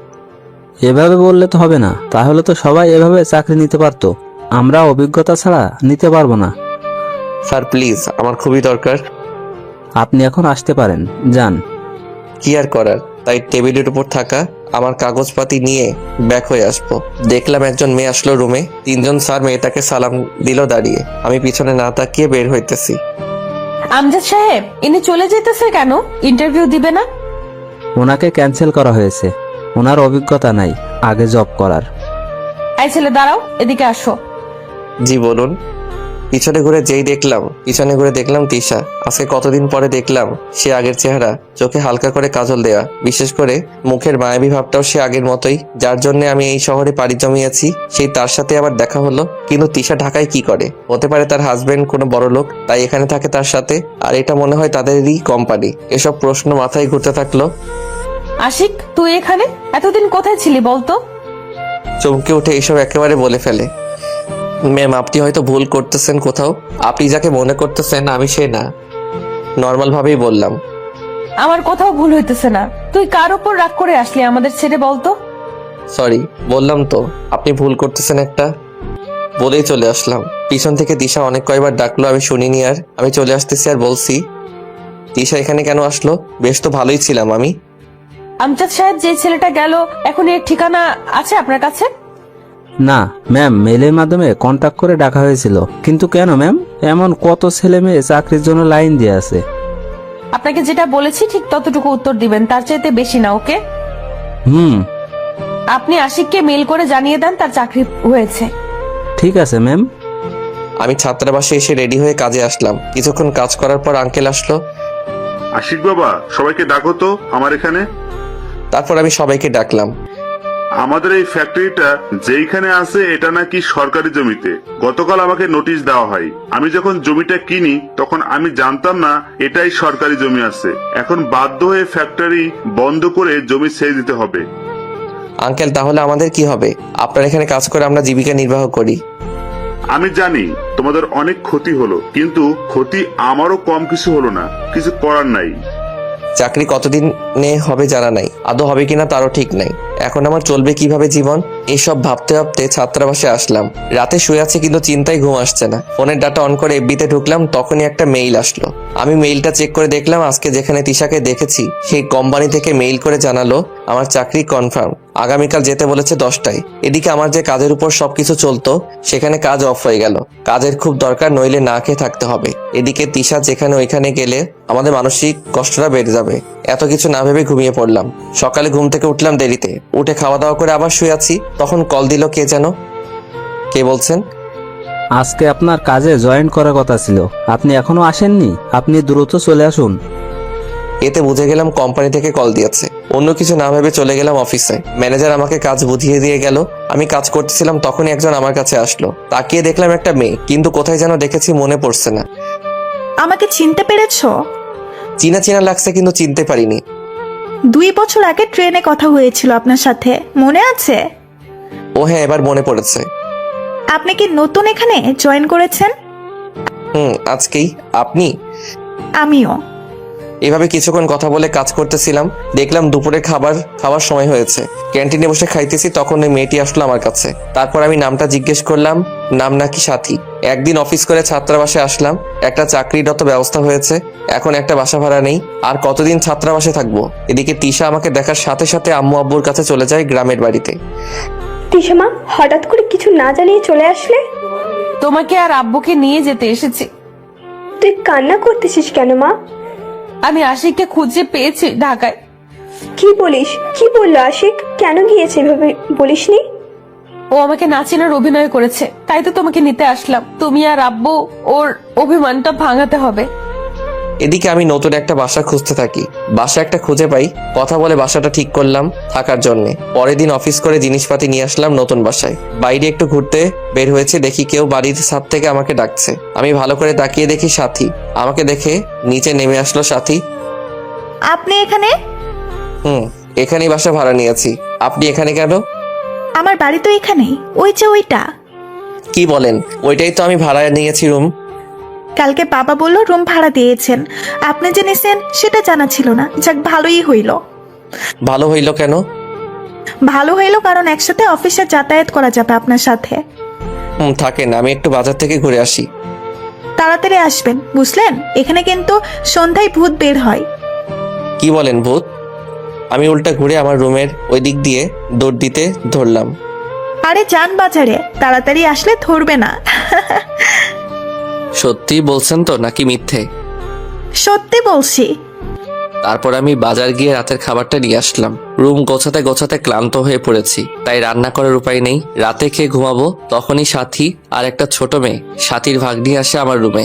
এভাবে বললে তো হবে না, তাহলে তো সবাই এভাবে চাকরি নিতে পারতো। আমরা অভিজ্ঞতা ছাড়া নিতে পারবো না। স্যার প্লিজ, আমার খুবই দরকার। আপনি এখন আসতে পারেন, যান। কি আর করার, তাই টেবিলের উপর থাকা আমার কাগজপাতি নিয়ে ব্যাক হয়ে আসবো। দেখলাম একজন মেয়ে আসলো রুমে, 3 জন স্যার মেয়েটাকে সালাম দিল দাঁড়িয়ে। আমি পিছনে না তাকিয়ে বের হইতেছি। আমজাদ সাহেব, ইনি চলে যেতেছে কেন? ইন্টারভিউ দিবে না? ওনাকে ক্যান্সেল করা হয়েছে। ওনার অভিজ্ঞতা নাই আগে জব করার। এই ছেলে দাঁড়াও, এদিকে আসো। জি বলুন। পিছনে ঘুরে দেখলাম তিশা। আজকে কতদিন পরে দেখলাম সে আগের চেহারা, চোখে হালকা করে কাজল দেয়া, বিশেষ করে মুখের মায়াবী ভাবটাও সে আগের মতোই। যার জন্য আমি এই শহরে পাড়ি জমিয়েছি, সেই তার সাথে আবার দেখা হলো। কিন্তু তিশা ঢাকায় কি করে? হতে পারে তার হাজবেন্ড কোনো বড় লোক, তাই এখানে থাকে তার সাথে, আর এটা মনে হয় তাদেরই কোম্পানি। এসব প্রশ্ন মাথায় ঘুরতে থাকলো। আশিক, তুই এখানে এতদিন কোথায় ছিলি বলতো? চমকে উঠে এইসব একেবারে বলে ফেলে। ম্যাম, আপনি হয়তো ভুল করতেছেন কোথাও। আপনি যাকে মনে করতেছেন আমি সে না। নর্মাল ভাবেই বললাম। আমার কোথাও ভুল হইতেছে না। তুই কার উপর রাগ করে আসলি আমাদের ছেড়ে বলতো? সরি, বললাম তো আপনি ভুল করতেছেন একটা, বলেই চলে আসলাম। পিছন থেকে তিশা অনেক কয়বার ডাকলো, আমি শুনিনি। আর আমি চলে আসতেছি আর বলছি, তিশা এখানে কেন আসলো? বেশ তো ভালোই ছিলাম আমি। আমজাদ সাহেব, যে ছেলেটা গেল, এখন এর ঠিকানা আছে আপনার কাছে? না ম্যাম, মেলের মাধ্যমে কন্ট্যাক্ট করে ডাকা হয়েছিল। কিন্তু কেন ম্যাম? এমন কত ছেলে মেয়ে চাকরির জন্য লাইন দিয়ে আছে। আপনাকে যেটা বলেছি ঠিক ততটুকু উত্তর দিবেন, তার চাইতে বেশি না, ওকে? আপনি আশিককে মেল করে জানিয়ে দেন তার চাকরি হয়েছে। ঠিক আছে ম্যাম। আমি ছাত্রাবাসে এসে রেডি হয়ে কাজে আসলাম। কিছুক্ষণ কাজ করার পর আঙ্কেল আসলো। আশিক বাবা, সবাইকে ডাকো তো আমার এখানে। তারপর আমি সবাইকে ডাকলাম। আমাদের এই ফ্যাক্টরিটা যেইখানে আছে এটা নাকি সরকারি জমিতে। গতকাল আমাকে নোটিশ দেওয়া হয়। আমি যখন জমিটা কিনি তখন আমি জানতাম না এটাই সরকারি জমি আছে। এখন বাধ্য হয়ে ফ্যাক্টরি বন্ধ করে জমি ছেড়ে দিতে হবে। আঙ্কেল, তাহলে আমাদের কি হবে? আপনার এখানে কাজ করে আমরা জীবিকা নির্বাহ করি। আমি জানি তোমাদের অনেক ক্ষতি হলো, কিন্তু ক্ষতি আমারও কম কিছু হলো না। কিছু করার নাই। চাকরি কতদিনে হবে জানা নাই, আদৌ হবে কিনা তারও ঠিক নাই। এখন আমার চলবে কিভাবে জীবন, এসব ভাবতে ভাবতে ছাত্রাবাসে আসলাম। রাতে শুয়ে আছি কিন্তু চিন্তায় ঘুম আসছে না। ফোনের ডাটা অন করে এফবিতে ঢুকলাম, তখনই একটা মেইল আসলো। আমি মেইলটা চেক করে দেখলাম আজকে যেখানে তিশাকে দেখেছি সেই কোম্পানি থেকে মেইল করে জানালো আমার চাকরি কনফার্ম, আগামীকাল যেতে বলেছে 10টায়। এদিকে আমার যে কাজের উপর সবকিছু চলতো সেখানে কাজ অফ হয়ে গেল। কাজের খুব দরকার, নইলে না খেয়ে থাকতে হবে। এদিকে তিশা যেখানে ওইখানে গেলে আমাদের মানসিক কষ্টটা বেড়ে যাবে। এত কিছু না ভেবে ঘুমিয়ে পড়লাম। সকালে ঘুম থেকে উঠলাম দেরিতে, উঠে খাওয়া দাওয়া করে আবার শুয়ে আছি। তখন কল দিল কে যেন। কে বলছেন? আজকে আপনার কাজে জয়েন করার কথা ছিল, আপনি এখনো আসেননি। আপনি দ্রুত চলে আসুন। এতে বুঝে গেলাম কোম্পানি থেকে কল দিয়েছে। অন্য কিছু না ভেবে চলে গেলাম অফিসে। ম্যানেজার আমাকে কাজ বুঝিয়ে দিয়ে গেল। আমি কাজ করতেছিলাম, তখনই একজন আমার কাছে আসলো। তাকিয়ে দেখলাম একটা মেয়ে, কিন্তু কোথায় যেন দেখেছি মনে পড়ছে না। আমাকে চিনতে পেরেছো? চিনা চিনা লাগছে কিন্তু চিনতে পারিনি। 2 বছর আগে ট্রেনে কথা হয়েছিল আপনার সাথে, মনে আছে? ও হ্যাঁ, এবার মনে পড়েছে। আপনি কি নতুন এখানে জয়েন করেছেন? আজকেই। আপনি? আমিও। এভাবে কিছুক্ষণ কথা বলে কাজ করতেছিলাম। দেখলাম দুপুরে খাবার সময় হয়েছে। ক্যান্টিনে বসে খাইতেছি, তখন ওই মেয়েটি আসলো আমার কাছে। তারপর আমি নামটা জিজ্ঞেস করলাম, নাম নাকি সাথী। একদিন অফিস করে ছাত্রাবাসে আসলাম, একটা চাকরিরত ব্যবস্থা হয়েছে। এখন একটা বাসা ভাড়া নেই, আর কতদিন ছাত্রাবাসে থাকবো। এদিকে তিশা আমাকে দেখার সাথে সাথে আম্মু আব্বুর কাছে চলে যায় গ্রামের বাড়িতে। তিশা মা, হঠাৎ করে কিছু না জানিয়ে চলে আসলে? তোমাকে আর আব্বুকে নিয়ে যেতে এসেছি। তুই কান্না করতেছিস কেন মা? আমি আশিককে খুঁজে পেয়েছি ঢাকায়। কি বলিস? কি বললো আশিক? কেন গিয়েছে এভাবে বলিসনি? ও আমাকে না চেনার অভিনয় করেছে, তাই তো তোমাকে নিতে আসলাম। তুমি আর আব্বু ওর অভিমানটা ভাঙাতে হবে। এদিকে আমি নতুন একটা বাসা খুঁজতে থাকি। বাসা একটা খুঁজে পাই, কথা বলে বাসাটা ঠিক করলাম থাকার জন্যে। পরের দিন অফিস করে জিনিসপাতি নিয়ে আসলাম নতুন বাসায়। বাইরে একটু ঘুরতে বের হয়েছে, দেখি কেউ বাড়ির ছাদ থেকে আমাকে ডাকছে। আমি ভালো করে তাকিয়ে দেখি সাথী। আমাকে দেখে নিচে নেমে আসলো সাথী। আপনি এখানে? এখানেই বাসা ভাড়া নিয়েছি। আপনি এখানে কেন? আমার বাড়ি তো এখানেই, ওই যে ওইটা। কি বলেন? ওইটাই তো আমি ভাড়া নিয়েছি রুম। কালকে বাবা বললো রুম ভাড়া দিয়েছেন, আপনি যে নিছেন সেটা জানা ছিল না। যাক, ভালোই হইল। ভালো হইল কেন? ভালো হইল কারণ একসাথে অফিসে যাতায়াত করা যাবে আপনার সাথে। থাকেন, আমি একটু বাজার থেকে ঘুরে আসি। তাড়াতাড়ি আসবেন, বুঝলেন? এখানে কিন্তু সন্ধ্যায় ভূত বের হয়। কি বলেন ভূত? আমি উল্টা ঘুরে আমার রুমের ওই দিক দিয়ে দৌড় দিতে ধরলাম। আরে যান বাজারে, তাড়াতাড়ি আসলে ধরবে না। সত্যি বলছেন তো নাকি মিথ্যে? সত্যি বলছি। তারপর আমি বাজার গিয়ে রাতের খাবারটা নিয়ে আসলাম। রুম গোছাতে গোছাতে ক্লান্ত হয়ে পড়েছি, তাই রান্না করার উপায় নেই। রাতে খেয়ে ঘুমাবো, তখনই সাথী আর একটা ছোট মেয়ে সাথীর ভাগ্নি আসে আমার রুমে।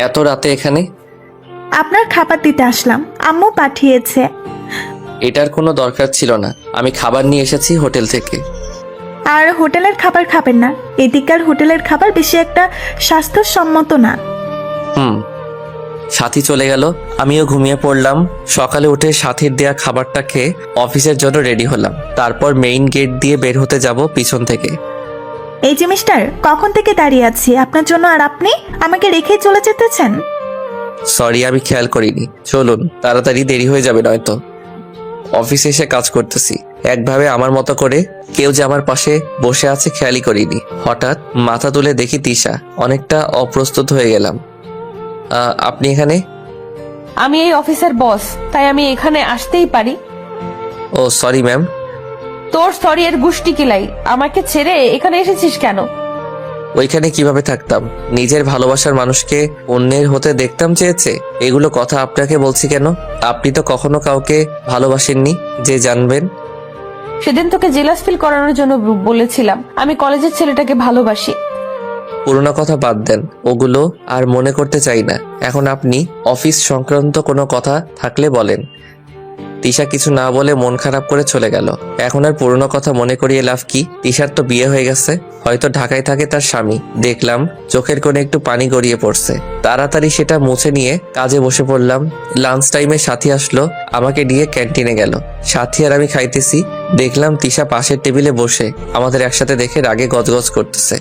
এত রাতে এখানে? আপনার খাবার দিতে আসলাম, আম্মু পাঠিয়েছে। এটার কোনো দরকার ছিল না, আমি খাবার নিয়ে এসেছি হোটেল থেকে। আর হোটেলের খাবার খাবেন না, এদিককার হোটেলের খাবার বেশি একটা স্বাস্থ্যসম্মত না। সাথী চলে গেল, আমিও ঘুমিয়ে পড়লাম। সকালে উঠে সাথীর দেয়া খাবারটা খেয়ে অফিসের জন্য রেডি হলাম। তারপর মেইন গেট দিয়ে বের হতে যাব পিছন থেকে। এই যে মিস্টার, কখন থেকে দাঁড়িয়ে আছি আপনার জন্য, আর আপনি আমাকে রেখে চলে যেতেছেন। সরি, আমি খেয়াল করিনি। চলুন, তাড়াতাড়ি দেরি হয়ে যাবে নয়তো। অফিসে এসে কাজ করতেছি, একভাবে আমার মতো করে। কেউ যে আমার পাশে বসে আছে খেয়ালই করিনি। হঠাৎ মাথা তুলে দেখি তিশা। অনেকটা অপ্রস্তুত হয়ে গেলাম। আপনি এখানে? আমি এই অফিসের বস, তাই আমি এখানে আসতেই পারি। ও সরি ম্যাম। তোর সরি এর গুষ্টি কিলাই, আমাকে ছেড়ে এখানে এসেছিস কেন? ওইখানে কিভাবে থাকতাম? নিজের ভালোবাসার মানুষকে অন্যের হতে দেখতাম চেয়েছে। এগুলো কথা আপনাকে বলছি কেন? আপনি তো কখনো কাউকে ভালোবাসেননি যে জানবেন। সেদিন তোকে জেলাস ফিল করানোর জন্য বলেছিলাম আমি কলেজের ছেলেটাকে ভালোবাসি। পুরোনো কথা বাদ দেন, ওগুলো আর মনে করতে চাই না। এখন আপনি অফিস সংক্রান্ত কোনো কথা থাকলে বলেন। তিশা কিছু না বলে মন খারাপ করে চলে গেল। এখন আর পুরোনো কথা মনে করিয়ে লাভ কি? তিশার তো বিয়ে হয়ে গেছে, হয়তো ঢাকায় থাকে তার স্বামী। দেখলাম চোখের কোণে একটু পানি গড়িয়ে পড়ছে। তাড়াতাড়ি সেটা মুছে নিয়ে কাজে বসে পড়লাম। লাঞ্চ টাইমে সাথী আসলো, আমাকে নিয়ে ক্যান্টিনে গেল। সাথী আর আমি খাইতেছি, দেখলাম তিশা পাশের টেবিলে বসে আমাদের একসাথে দেখে রাগে গজগজ করতেছে।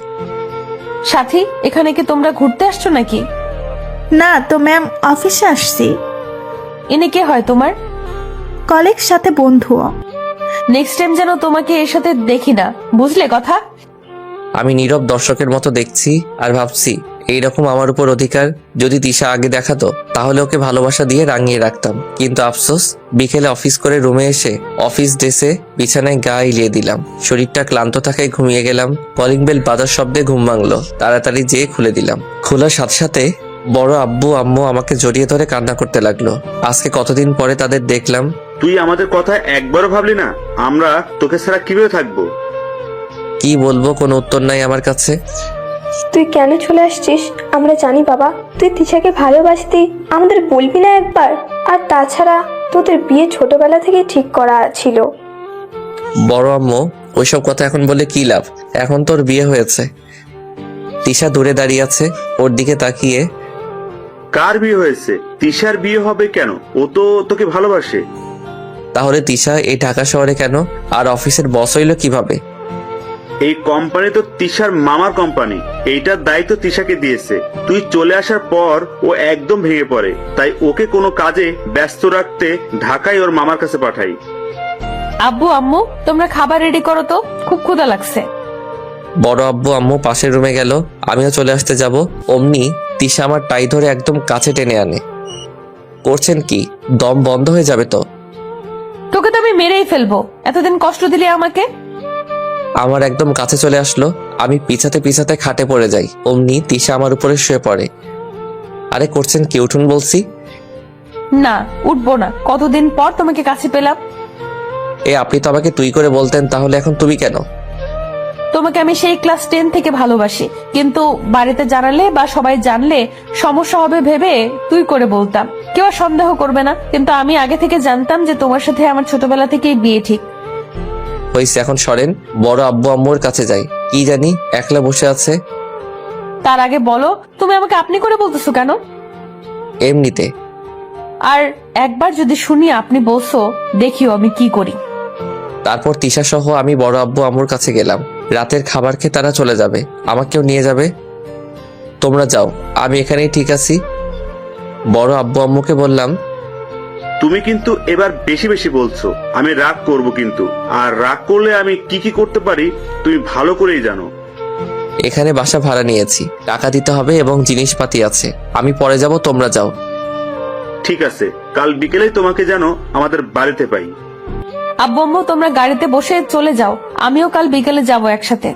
সাথী, এখানে কি তোমরা ঘুরতে আসছো নাকি? না তো ম্যাম, অফিসে আসছি। ইনি কে হয় তোমার? কলিগ সাথে বন্ধু। নেক্সট টাইম যেন তোমাকে এর সাথে দেখি না, বুঝলে কথা? আমি নীরব দর্শকের মতো দেখছি আর ভাবছি এইরকম আমার উপর অধিকার যদি তিশা আগে দেখাতো তাহলে ওকে ভালোবাসা দিয়ে রাঙিয়ে রাখতাম। কিন্তু আফসোস, বিকেলে অফিস করে রুমে এসে অফিস ড্রেসে বিছানায় গা ইলিয়ে দিলাম। শরীরটা ক্লান্ত থাকায় ঘুমিয়ে গেলাম। কলিং বেল বাজার শব্দে ঘুম ভাঙলো, তাড়াতাড়ি যেয়ে খুলে দিলাম। খোলার সাথে সাথে বড় আব্বু আম্মু আমাকে জড়িয়ে ধরে কান্না করতে লাগলো। আজকে কতদিন পরে তাদের দেখলাম। তুই আমাদের কথা একবারও ভাবলি না? আমরা তোকে ছাড়া কিভাবে থাকবো? কি বলবো, কোনো উত্তর নাই আমার কাছে। তুই কেন চলে আসছিস আমরা জানি বাবা। তুই তিশাকে ভালোবাসতি, আমাদের বলবি না একবার? আর তাছাড়া তোদের বিয়ে ছোটবেলা থেকে ঠিক করা ছিল। বড় আম্মু, ওইসব কথা এখন বলে কি লাভ? এখন তোর বিয়ে হয়েছে। তিশা দূরে দাঁড়িয়ে আছে, ওর দিকে তাকিয়ে। কার বিয়ে হয়েছে? তিশার বিয়ে হবে কেন? ও তো তোকে ভালোবাসে। তাহলে তিশা এই ঢাকা শহরে কেন, আর অফিসের বস হইলো কিভাবে? এই কোম্পানি তো তিশার মামার কোম্পানি, এইটার দায়িত্ব তিশাকে দিয়েছে। তুই চলে আসার পর ও একদম ভেঙে পড়ে, তাই ওকে কোনো কাজে ব্যস্ত রাখতে ঢাকায় ওর মামার কাছে পাঠাই। আব্বু আম্মু, তোমরা খাবার রেডি করো তো, খুব ক্ষুধা লাগছে। বড় আব্বু আম্মু পাশের রুমে গেল, আমিও চলে আসতে যাব। অমনি তিশা আমার টাই ধরে একদম কাছে টেনে আনে। করছেন কি? দম বন্ধ হয়ে যাবে তো। তোকে তো আমি মেরেই ফেলবো, এতদিন কষ্ট দিলি আমাকে। আমার একদম কাছে চলে আসলো, আমি পিছাতে পিছাতে খাটে পড়ে যাই। অমনি তিশা আমার উপরে শুয়ে পড়ে। আরে করছেন কি? উঠুন বলছি। না, উঠবো না, কতদিন পর তোমাকে কাছে পেলাম। আপনি তো আমাকে তুই করে বলতেন, তাহলে এখন তুমি কেন? তোমাকে আমি সেই ক্লাস 10 থেকে ভালোবাসি, কিন্তু বাড়িতে জানালে বা সবাই জানলে সমস্যা হবে ভেবে তুই করে বলতাম, কেউ আর সন্দেহ করবে না। কিন্তু আমি আগে থেকে জানতাম যে তোমার সাথে আমার ছোটবেলা থেকেই বিয়ে ঠিক। হয়েছে, এখন সরেন। বড় আব্বু আম্মুর কাছে যাই। কি জানি একলা বসে আছে। তার আগে বলো, তুমি আমাকে আপনি করে বলতেছো কেন? এমনিতে। আর একবার যদি শুনি আপনি বলছো, দেখিও আমি কি করি। তারপর তিশা সহ আমি বড় আব্বু আম্মুর কাছে গেলাম। রাতের খাবার খেয়ে তারা চলে যাবে, আমাকেও নিয়ে যাবে। তোমরা যাও, আমি এখানেই ঠিক আছি। বড় আব্বু আম্মুকে বললাম, তুমি কিন্তু এবার বেশি বেশি বলছো। আমি রাগ করব কিন্তু, আর রাগ করলে আমি কি কি করতে পারি তুমি ভালো করেই জানো। এখানে বাসা ভাড়া নিয়েছি, টাকা দিতে হবে এবং জিনিসপাতি আছে। আমি পরে যাব, তোমরা যাও। ঠিক আছে, কাল বিকেলেই তোমাকে যেন আমাদের বাড়িতে পাই। আব্বু আম্মু তোমরা গাড়িতে বসে চলে যাও, আমিও কাল বিকেলে যাব একসাথে।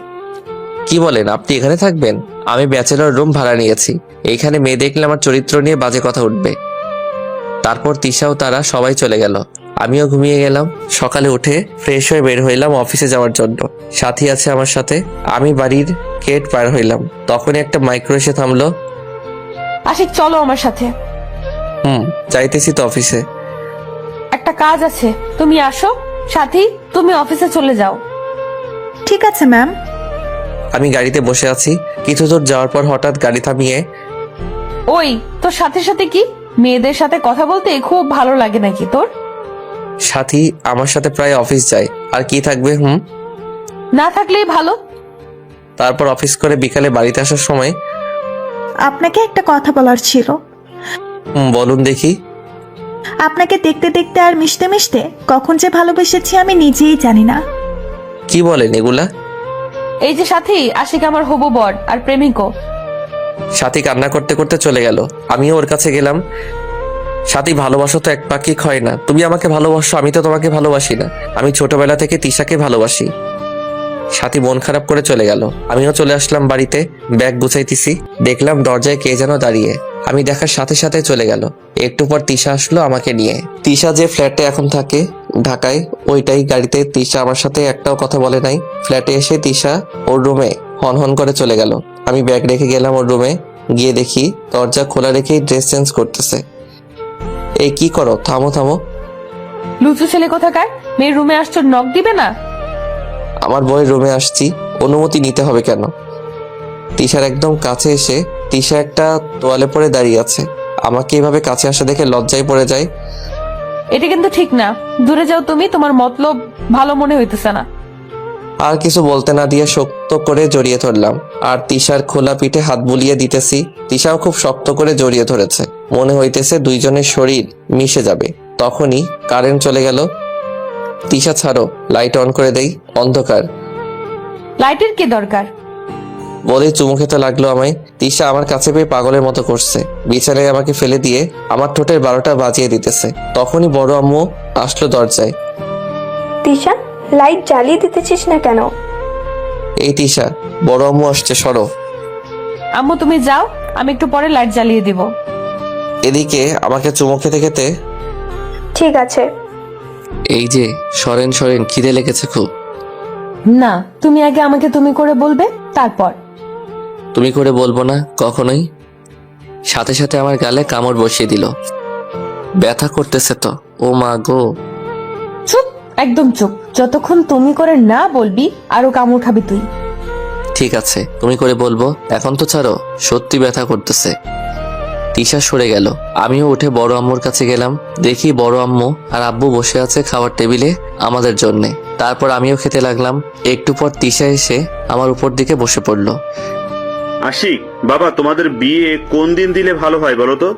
কি বলেন, আপনি এখানে থাকবেন? আমি ব্যাচেলর রুম ভাড়া নিয়েছি। এইখানে মেয়ে দেখলে আমার চরিত্র নিয়ে বাজে কথা উঠবে। তারপর তিশা ও তারা সবাই চলে গেল, আমিও ঘুমিয়ে গেলাম। সকালে উঠে ফ্রেশ হয়ে বের হইলাম অফিসে যাওয়ার জন্য। সাথী আছে আমার সাথে। আমি বাড়ির গেট পার হইলাম, তখনই একটা মাইক্রো এসে থামলো। আশিক চলো আমার সাথে, যাইতেছি তো অফিসে। একটা কাজ আছে, তুমি আসো। সাথী তুমি অফিসে চলে যাও। ঠিক আছে ম্যাম। আমি গাড়িতে বসে আছি, কিছু দূর যাওয়ার পর হঠাৎ গাড়ি থামিয়ে, ওই তোর সাথে সাথে কি মেয়েদের সাথে কথা বলতে খুব ভালো লাগে নাকি তোর? সাথী আমার সাথে প্রায় অফিস যায়, আর কি থাকবে। না থাকলেই ভালো। তারপর অফিস করে বিকালে বাড়িতে আসার সময়, আপনাকে একটা কথা বলার ছিল। বলুন দেখি। আপনাকে দেখতে দেখতে আর মিশতে মিশতে কখন যে ভালোবেসেছি আমি নিজেই জানি না। কি বলেন এগুলা? এই যে সাথী, আশিক আমার হবু বর আর প্রেমিকও। সাথী কান্না করতে করতে চলে গেল, আমিও ওর কাছে গেলাম। সাথী, ভালোবাসা তো এক পাক্ষিক হয় না। তুমি আমাকে ভালোবাসো, আমি তো তোমাকে ভালোবাসি না। আমি ছোটবেলা থেকে তিশাকে ভালোবাসি। সাথী মন খারাপ করে চলে গেল। আমিও চলে আসলাম বাড়িতে, ব্যাগ গুছাইতেছি, দেখলাম দরজায় কে যেন দাঁড়িয়ে। আমি দেখার সাথে সাথে চলে গেল। একটু পর তিশা আসলো আমাকে নিয়ে। তিশা যে ফ্ল্যাটে এখন থাকে ঢাকায়, ওইটাই গাড়িতে। তিশা আমার সাথে একটাও কথা বলে নাই। ফ্ল্যাটে এসে তিশা ওর রুমে হন করে চলে গেল। আমি ব্যাগ রেখে গেলাম ওর রুমে। গিয়ে দেখি দরজা খোলা রেখেই ড্রেস চেঞ্জ করতেছে। এই কি করো, থামো থামো। লুচু ছেলে কোথাকার, মেয়ের রুমে আসছো, নক দিবে না? আমার বউয়ের রুমে আসছি, অনুমতি নিতে হবে কেন? তিশার একদম কাছে এসে তিশা একটা তোয়ালে পরে দাঁড়িয়ে আছে। আমাকে এভাবে কাছে আসা দেখে লজ্জায় পড়ে যায়। এটা কিন্তু ঠিক না, দূরে যাও তুমি, তোমার মতলব ভালো মনে হইতেছে না। আর কিছু বলতে না দিয়ে শক্ত করে জড়িয়ে ধরলাম, আর তিশার খোলা পিঠে হাত বুলিয়ে দিতেছি। তিশাও খুব শক্ত করে জড়িয়ে ধরেছে, মনে হইতেছে দুইজনের শরীর মিশে যাবে। তখনই কারেন্ট চলে গেল। তিশা ছাড়ো, লাইট অন করে দেই, অন্ধকার। লাইটের কি দরকার? বলেই চুমু খেতে লাগলো আমায়। তিশা আমার কাছে পেয়ে পাগলের মতো করছে, বিছানায় আমাকে ফেলে দিয়ে আমার ঠোঁটের 12টা বাজিয়ে দিতেছে। তখনই বড় আম্মু আসলো দরজায়। তিশা, লাইট জ্বালিয়ে দিতেছিস না কেন? এই তিশা, বড় আম্মু আসছে, সরো। আম্মু তুমি যাও, আমি একটু পরে লাইট জ্বালিয়ে দিব। এদিকে আমাকে চুমু খেতে খেতে, ঠিক আছে। এই যে সরেন সরেন, খিদে লেগেছে খুব। না, তুমি আগে আমাকে তুমি করে বলবে, তারপর। তুমি করে বলবো না কখনোই। সাথে সাথে আমার গালে কামড় বসিয়ে দিল। ব্যথা করতেছে তো। ও মা গো। চুপ, একদম চুপ। যতক্ষণ তুমি করে না বলবি আরো কামড় খাবি তুই। ঠিক আছে, তুমি করে বলবো। এখন তো ছাড়ো, সত্যি ব্যথা করতেছে। তিশা সরে গেল। আমিও উঠে বড় আম্মুর কাছে গেলাম। দেখি বড় আম্মু আর আব্বু বসে আছে খাওয়ার টেবিলে আমাদের জন্যে। তারপর আমিও খেতে লাগলাম। একটু পর তিশা এসে আমার উপর দিকে বসে পড়লো। আশিক বাবা, তোমাদের বিয়ে কোন দিন দিলে ভালো হয় বলো তো?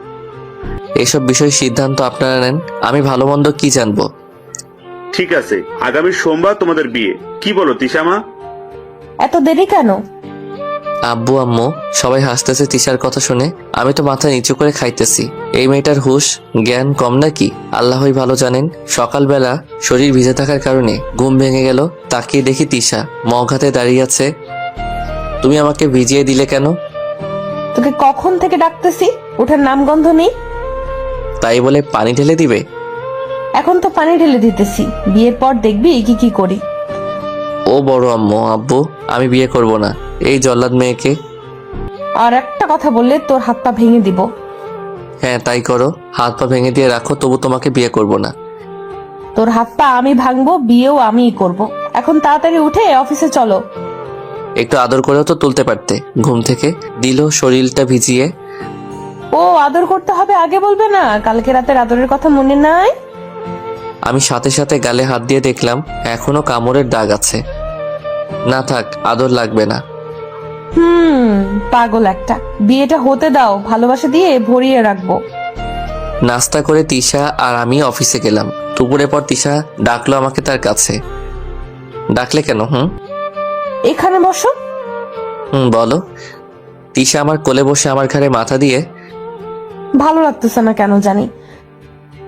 এসব বিষয় সিদ্ধান্ত আপনারা নেন, আমি ভালো মন্দ কি জানবো। ঠিক আছে, আগামী সোমবার তোমাদের বিয়ে, কি বলো তিশা মা? এত দেরি কেন? আব্বু আম্মু সবাই হাসতেছে তিশার কথা শুনে। আমি তো মাথা নিচু করে খাইতেছি। এই মেয়েটার হুঁশ জ্ঞান কম নাকি, আল্লাহই ভালো জানেন। সকালবেলা শরীর ভিজে থাকার কারণে ঘুম ভেঙে গেল। তাকিয়ে দেখি তিশা মগ হাতে দাঁড়িয়ে আছে। তুমি আমাকে ভিজিয়ে দিলে কেন? তোকে কখন থেকে ডাকতেছি, ওঠার নাম গন্ধ নেই। তাই বলে পানি ঢেলে দিবে? এখন তো পানি ঢেলে দিতেছি, বিয়ের পর দেখবি কি কি করি। ও বড় আম্মু আব্বু, আমি বিয়ে করব না এই জল্লাদ মেয়েকে। আর একটা কথা বললে তোর হাত পা ভেঙে দিব। হ্যাঁ তাই করো, হাত পা ভেঙে দিয়ে রাখো, তবু তোমাকে বিয়ে করব না। তোর হাত পা আমি ভাঙবো, বিয়েও আমিই করব। এখন তাড়াতাড়ি উঠে অফিসে চলো। একটু আদর করেও তো তুলতে পারতে ঘুম থেকে। দিল শরীরটা ভিজিয়ে। ও আদর করতে হবে আগে বলবে না? কালকে রাতের আদরের কথা মনে নাই? আমি সাথে সাথে গালে হাত দিয়ে দেখলাম এখনো কামড়ের দাগ আছে। না থাক, আদর লাগবে না। পাগল একটা। বিয়েটা হতে দাও, ভালোবাসা দিয়ে ভরিয়ে রাখবো। নাস্তা করে তিশা আর আমি অফিসে গেলাম। দুপুরের পর তিশা ডাকলো আমাকে তার কাছে। ডাকলে কেন? এখানে বসো। বলো। তিশা আমার কোলে বসে আমার ঘাড়ে মাথা দিয়ে, ভালো লাগতেছে না কেন জানি,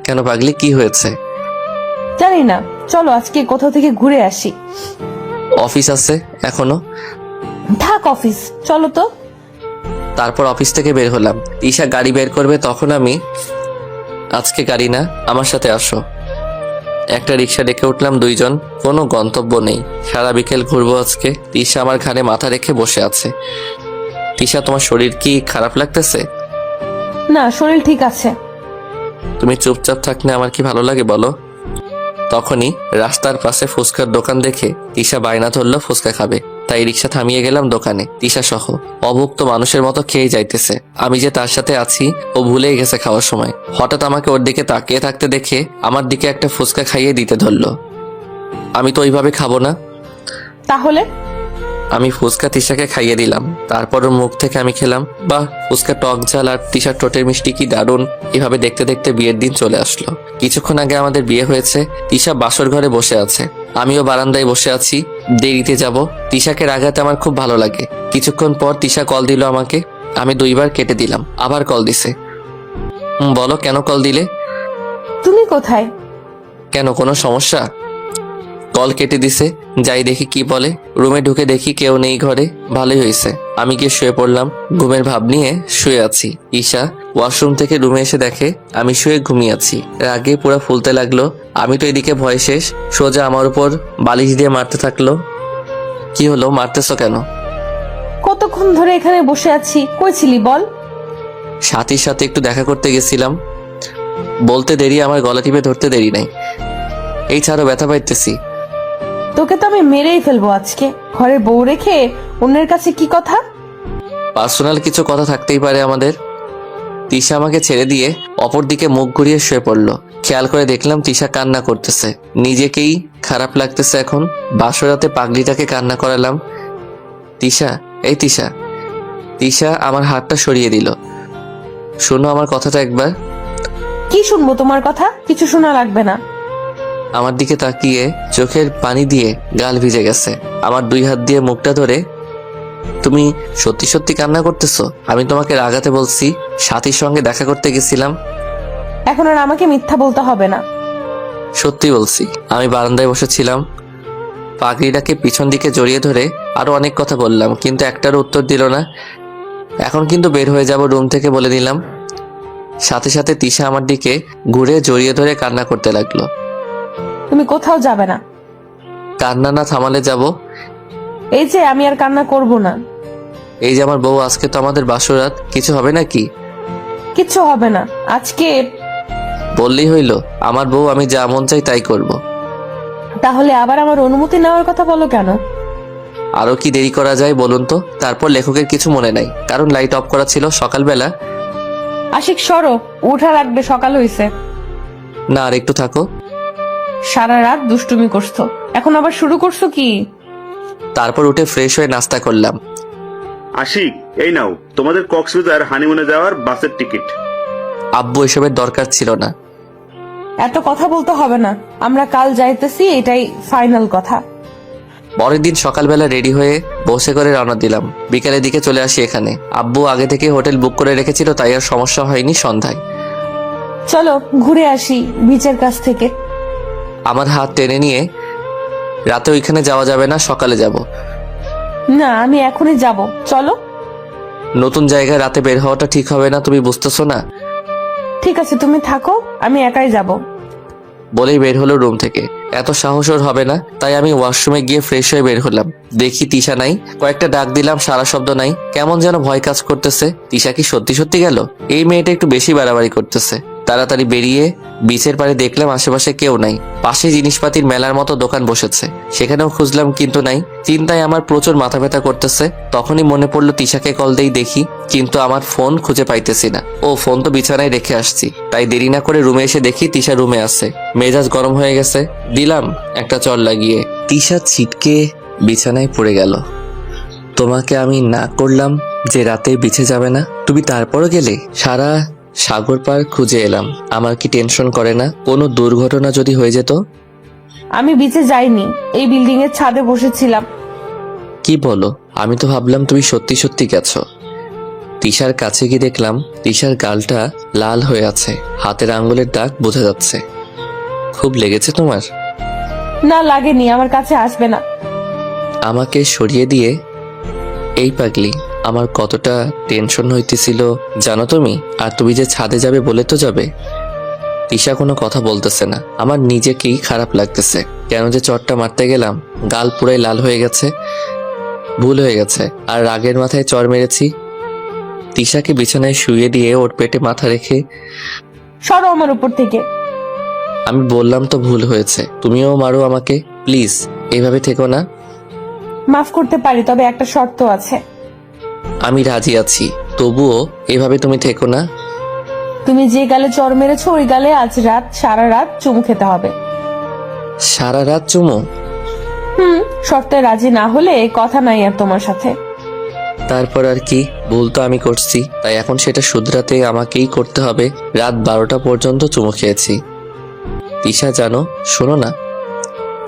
কেন পাগলি, কি হয়েছে? জানি না, চলো আজকে কোথাও থেকে ঘুরে আসি। অফিস আছে এখনো? থাক অফিস, চলো তো। তারপর অফিস থেকে বের হলাম। তিশা গাড়ি বের করবে, তখন আমি, আজকে গাড়ি না, আমার সাথে আসো। একটা রিক্সা ডেকে উঠলাম, দুইজন। কোনো গন্তব্য নেই, সারা বিকেল ঘুরবো আজকে। তিশা আমার ঘাড়ে মাথা রেখে বসে আছে। তিশা, তোমার শরীর কি খারাপ লাগতেছে? না, শরীর ঠিক আছে। তুমি চুপচাপ থাকলে আমার কি ভালো লাগে বলো? তখনই রাস্তার পাশে ফুচকার দোকান দেখে তিশা বায়না ধরলো ফুচকা খাবে। তাই রিক্সা থামিয়ে গেলাম দোকানে। তিশা সহ অভুক্ত মানুষের মতো খেয়ে যাইতেছে। আমি যে তার সাথে আছি ও ভুলেই গেছে খাওয়ার সময়। হঠাৎ আমাকে ওর দিকে তাকিয়ে থাকতে দেখে আমার দিকে একটা ফুচকা খাইয়ে দিতে ধরলো। আমি তো ওইভাবে খাবো না। তাহলে? আমি ফুচকা তিশাকে খাইয়ে দিলাম, তারপর ওর মুখ থেকে আমি খেলাম। বাহ, ফুচকা টক ঝাল আর তিশার ঠোঁটের মিষ্টি কি দারুণ। এভাবে দেখতে দেখতে বিয়ের দিন চলে আসলো। কিছুক্ষণ আগে আমাদের বিয়ে হয়েছে। তিশা বাসর ঘরে বসে আছে, আমিও বারান্দায় বসে আছি। দেরিতে যাব। তিশাকে রাগাতে আমার খুব ভালো লাগে। কিছুক্ষণ পর তিশা কল দিল আমাকে। আমি 2 বার কেটে দিলাম, আবার কল দিছে। বলো, কেন কল দিলে? তুমি কোথায়? কেন, কোনো সমস্যা? কল কেটে দিছে। যাই দেখি কি বলে। রুমে ঢুকে দেখি কেউ নেই ঘরে। ভালোই হয়েছে। আমি গিয়ে শুয়ে পড়লাম। ঘুমের ভাব নিয়ে শুয়ে আছি। ঈশা ওয়াশরুম থেকে রুমে এসে দেখে আমি শুয়ে ঘুমিয়ে আছি। রাগে পুরো ফুলতে লাগলো। আমি তো এদিকে ভয় শেষ। সোজা আমার উপর বালিশ দিয়ে মারতে থাকলো। কি হলো, মারতেছো কেন? কতক্ষণ ধরে এখানে বসে আছি, কই ছিলি বল? সাথীর সাথে একটু দেখা করতে গেছিলাম। বলতে দেরি, আমার গলা টিপে ধরতে দেরি নাই। এই ছাড়ো, ব্যথা পাইতেছি। তোকে তো আমি মেরেই ফেলবো আজকে। ঘরে বউ রেখে অন্যের কাছে কি কথা? পার্সোনাল কিছু কথা থাকতেই পারে আমাদের। তিশা আমাকে ছেড়ে দিয়ে অপর দিকে মুখ ঘুরিয়ে শুয়ে পড়লো। খেয়াল করে দেখলাম তিশা কান্না করতেছে। নিজেকেই খারাপ লাগতেছে এখন। বাসরাতে পাগলিটাকে কান্না করালাম। তিশা, এই তিশা। তিশা আমার হাতটা সরিয়ে দিল। শোনো আমার কথাটা একবার। কি শুনবো তোমার কথা? কিছু শোনা লাগবে না। আমার দিকে তাকিয়ে চোখের পানি দিয়ে গাল ভিজে গেছে। আমার 2 হাত দিয়ে মুখটা ধরে, তুমি সত্যি সত্যি কান্না করতেছো? আমি তোমাকে রাগাতে বলছি, সাথীর সঙ্গে দেখা করতে গেছিলাম। এখন আর আমাকে মিথ্যা বলতে হবে না। সত্যি বলছি। আমি বারান্দায় বসেছিলাম। পাগড়িটাকে পিছন দিকে জড়িয়ে ধরে আরো অনেক কথা বললাম, কিন্তু একটারও উত্তর দিল না। এখন কিন্তু বের হয়ে যাব রুম থেকে, বলে দিলাম। সাথে সাথে তিশা আমার দিকে ঘুরে জড়িয়ে ধরে কান্না করতে লাগলো। তুমি কোথাও যাবে না। কান্না না থামালে যাব? এই যে আমি আর কান্না করব না। এই যে আমার বউ, আজকে তো আমাদের বাসরাত, কিছু হবে নাকি? কিচ্ছু হবে না আজকে। বললেই হইল, আমার বউ, আমি যা মন চাই তাই করব। তাহলে আবার আমার অনুমতি নেওয়ার কথা বলো কেন? আরো কি দেরি করা যায় বলুন তো? তারপর লেখকের কিছু মনে নাই, কারণ লাইট অফ করা ছিল সকালবেলা। আশিক সরো, উঠা লাগবে, সকাল হইছে। না, আর একটু থাকো। সারা রাত দুষ্টুমি করছো, এখন আবার শুরু করছো কি? তারপর উঠে ফ্রেশ হয়ে নাস্তা করলাম। আশিক, এই নাও তোমাদের কক্সবাজার হানিমুনে যাওয়ার বাসের টিকিট। আব্বু, এসবের দরকার ছিল না। এত কথা বলতে হবে না, আমরা কাল যাইতেছি, এটাই ফাইনাল কথা। পরের দিন সকালবেলা রেডি হয়ে বসে করে রওনা দিলাম। বিকালের দিকে চলে আসি এখানে। আব্বু আগে থেকে হোটেল বুক করে রেখেছিল, তাই আর সমস্যা হয়নি সন্ধ্যায়। চলো ঘুরে আসি বিচের কাছ থেকে। আমার হাত টেনে নিয়ে, রাতে ওইখানে যাওয়া যাবে না, সকালে যাব। না, আমি এখনই যাব, চলো। নতুন জায়গায় রাতে বের হওয়াটা ঠিক হবে না, তুমি বুঝতেছো না? ঠিক আছে, তুমি থাকো, আমি একাই যাব। বলেই বের হলো রুম থেকে। এত সাহস ওর হবে না, তাই আমি ওয়াশরুমে গিয়ে ফ্রেশ হয়ে বের হলাম। দেখি তিশা নাই। কয়েকটা ডাক দিলাম, সারা শব্দ নাই। কেমন যেন ভয় কাজ করতেছে। তিশা কি সত্যি সত্যি গেল? এই মেয়েটা একটু বেশি বাড়াবাড়ি করতেছে। তাড়াতাড়ি বেরিয়ে বিচের পাড়ে দেখলাম আশেপাশে কেউ নাই। পাশে জিনিসপাতির মেলার মতো দোকান বসেছে, সেখানেও খুঁজলাম কিন্তু নাই। চিন্তায় আমার প্রচুর মাথা ব্যথা করতেছে। তখনই মনে পড়লো তিশাকে কল দেই দেখি, কিন্তু আমার ফোন খুঁজে পাইতেছি না। ও, ফোন তো বিছানায় রেখে আসছি। তাই দেরি না করে রুমে এসে দেখি তিশা রুমে আছে। মেজাজ গরম হয়ে গেছে, দিলাম একটা চড় লাগিয়ে। তিশা ছিটকে বিছানায় পড়ে গেল। তোমাকে আমি না করলাম যে রাতে বিছে যাবে না, তুমি তারপরও গেলে। সারা সাগর পার খুঁজে এলাম। আমার কি টেনশন করে না? কোনো দুর্ঘটনা যদি হয়ে যেত? আমি বিচে যাইনি, এই বিল্ডিং এর ছাদে বসেছিলাম। কি বলো? আমি তো ভাবলাম তুমি সত্যি সত্যি গেছো। তিশার কাছে গিয়ে দেখলাম তিশার গালটা লাল হয়ে আছে, হাতের আঙ্গুলের দাগ বোঝা যাচ্ছে। খুব লেগেছে তোমার? না লাগেনি, আমার কাছে আসবে না। আমাকে সরিয়ে দিয়ে, এই পাগলি, আমার কতটা টেনশন হইতেছিল জানো তুমি? আর তুমি যে ছাদে যাবে বলে তো যাবে। তিশা কোনো কথা বলতেছে না, আমার নিজেকেই খারাপ লাগতেছে। কেন যে চটটা মারতে গেলাম, গাল পুরাই লাল হয়ে গেছে। ভুল হয়ে গেছে, আর রাগের মাথায় চড় মেরেছি। তিশাকে বিছানায় শুয়ে দিয়ে ওর পেটে মাথা রেখে, সরো আমার উপর থেকে। আমি বললাম তো ভুল হয়েছে, তুমিও মারো আমাকে প্লিজ, এইভাবে থেকো না। মাফ করতে পারি, তবে একটা শর্ত আছে। আমি রাজি আছি, তবুও এভাবে তুমি থেকো না। তুমি যে গালে চড় মেরেছো ওই গালে আজ রাত সারা রাত চুমু খেতে হবে। সারা রাত চুমো? শর্তে রাজি না হলে কথা নাই আর তোমার সাথে। তারপর আর কি, ভুল তো আমি করছি, তাই এখন সেটা শুধরাতে আমাকেই করতে হবে। রাত 12টা পর্যন্ত চুমু খেয়েছি। তিশা জানো, শোনো না।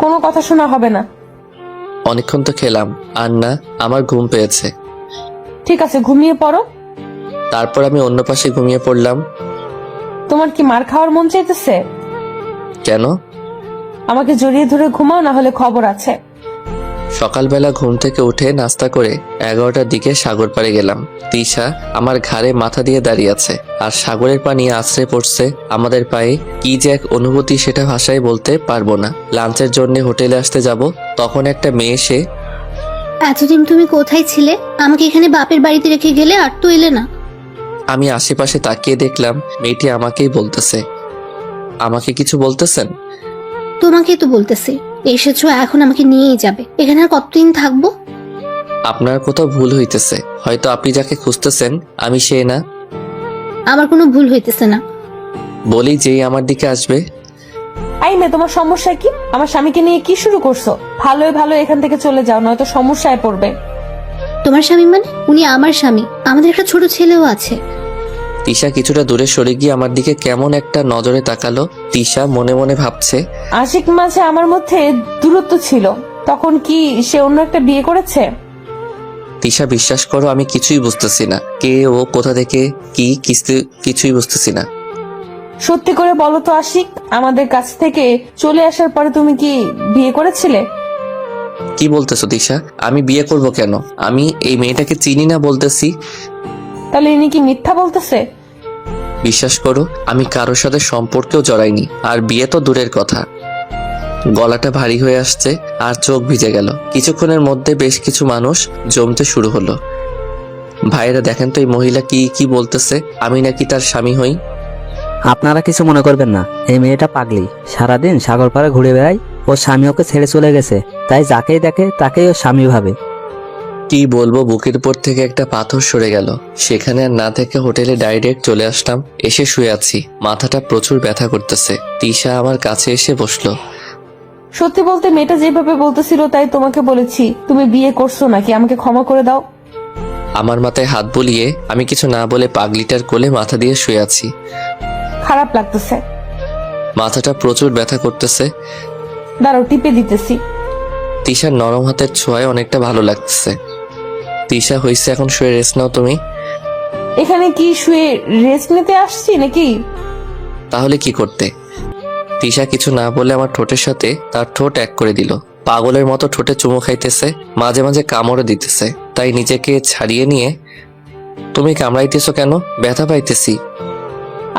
কোনো কথা শোনা হবে না। অনেকক্ষণ তো খেলাম, আর না, আমার ঘুম পেয়েছে। ঠিক আছে, ঘুমিয়ে পড়ো। তারপর আমি অন্য পাশে ঘুমিয়ে পড়লাম। তোমার কি মার খাওয়ার মন চাইতেছে? কেন? আমাকে জড়িয়ে ধরে ঘুমাও, না হলে খবর আছে। সকালবেলা ঘুম থেকে উঠে নাস্তা করে 11টার দিকে সাগর পাড়ে গেলাম। তিশা আমার ঘাড়ে মাথা দিয়ে দাঁড়িয়ে আছে, আর সাগরের পানি আছড়ে পড়ছে আমাদের পায়ে। কি যে এক অনুভূতি সেটা ভাষায় বলতে পারবো না। লাঞ্চের জন্য হোটেলে আসতে যাব, তখন একটা মেয়ে এসে, এতদিন তুমি কোথায় ছিলে? আমাকে এখানে বাপের বাড়িতে রেখে গেলে, আর তো এলে না। আমি আশেপাশে তাকিয়ে দেখলাম মেয়েটি আমাকেই বলতেছে। আমাকে কিছু বলতেছেন? তোমাকে তো বলতেছি, এসেছো এখন আমাকে নিয়েই যাবে। এখানে আর কতদিন থাকবো? আপনার কোথাও ভুল হইতেছে, হয়তো আপনি যাকে খুঁজতেছেন আমি সে না। আমার কোনো ভুল হইতেছে না। বলি যেই আমার দিকে আসবে। এই মেয়ে, তোমার সমস্যা কি? আমার স্বামীকে নিয়ে কি শুরু করছো? ভালোই ভালো এখান থেকে চলে যাও, নয়তো সমস্যায় পড়বে। তোমার স্বামী মানে? উনি আমার স্বামী, আমাদের একটা ছোট ছেলেও আছে। তিশা কিছুটা দূরে সরে গিয়ে আমার দিকে কেমন একটা নজরে তাকালো। তিশা মনে মনে ভাবছে, আশিক মাঝে আমার মধ্যে দূরত্ব ছিল, তখন কি সে অন্য একটা বিয়ে করেছে? তিশা বিশ্বাস করো, আমি কিছুই বুঝতেছি না। কে ও, কোথা থেকে, কি কিছুই বুঝতেছি না। সত্যি করে বলো তো আশিক, আমাদের কাছ থেকে চলে আসার পরে তুমি কি বিয়ে করেছিলে? কি বলতেছো তিশা? আমি বিয়ে করব কেন? আমি এই মেয়েটাকে চিনি না বলতেছি। তাহলে ইনি কি মিথ্যা বলতেছে? বিশ্বাস করো, আমি কারোর সাথে সম্পর্কেও জড়াইনি, আর বিয়ে তো দূরের কথা। গলাটা ভারী হয়ে আসছে আর চোখ ভিজে গেল। কিছুক্ষণের মধ্যে বেশ কিছু মানুষ জমতে শুরু হলো। ভাইয়েরা দেখেন তো এই মহিলা কি বলতেছে, আমি নাকি তার স্বামী হই। আপনারা কিছু মনে করবেন না, এই মেয়েটা পাগলি, সারাদিন সাগর পাড়ে ঘুরে বেড়ায়। ওর স্বামী ওকে ছেড়ে চলে গেছে, তাই যাকেই দেখে তাকেই ওর স্বামী ভাবে। কি বলবো, বুকের উপর থেকে একটা পাথর সরে গেল। সেখানে আর না থেকে হোটেলে ডাইরেক্ট চলে আসলাম। এসে শুয়ে আছি, মাথাটা প্রচুর ব্যথা করতেছে। তিশা আমার কাছে এসে বসলো। সত্যি বলতে মেয়েটা যেভাবে বলতেছিল তাই তোমাকে বলেছি। তুমি বিয়ে করছো নাকি? আমাকে ক্ষমা করে দাও। আমার মাথায় হাত বুলিয়ে আমি কিছু না বলে পাগলিটার কোলে মাথা দিয়ে শুয়ে আছি। খারাপ লাগতেছে। মাথাটা প্রচুর ব্যথা করতেছে। দাঁড়াও, টিপে দিতেছি। তিশার নরম হাতের ছোঁয়ায় অনেকটা ভালো লাগতেছে। তিশা হইছে, এখন শুয়ে রেস্ট নাও তুমি। এখানে কি শুয়ে রেস্ট নিতে আসছি নাকি? তাহলে কি করতে? তিশা কিছু না বলে আমার ঠোঁটের সাথে তার ঠোঁট এক করে দিল। পাগলের মতো ঠোঁটে চুমু খাইতেছে, মাঝে মাঝে কামড়ে দিতেছে। তাই নিজেকে ছাড়িয়ে নিয়ে, তুমি কামড়াইতেছো কেন? ব্যথা পাইতেছি।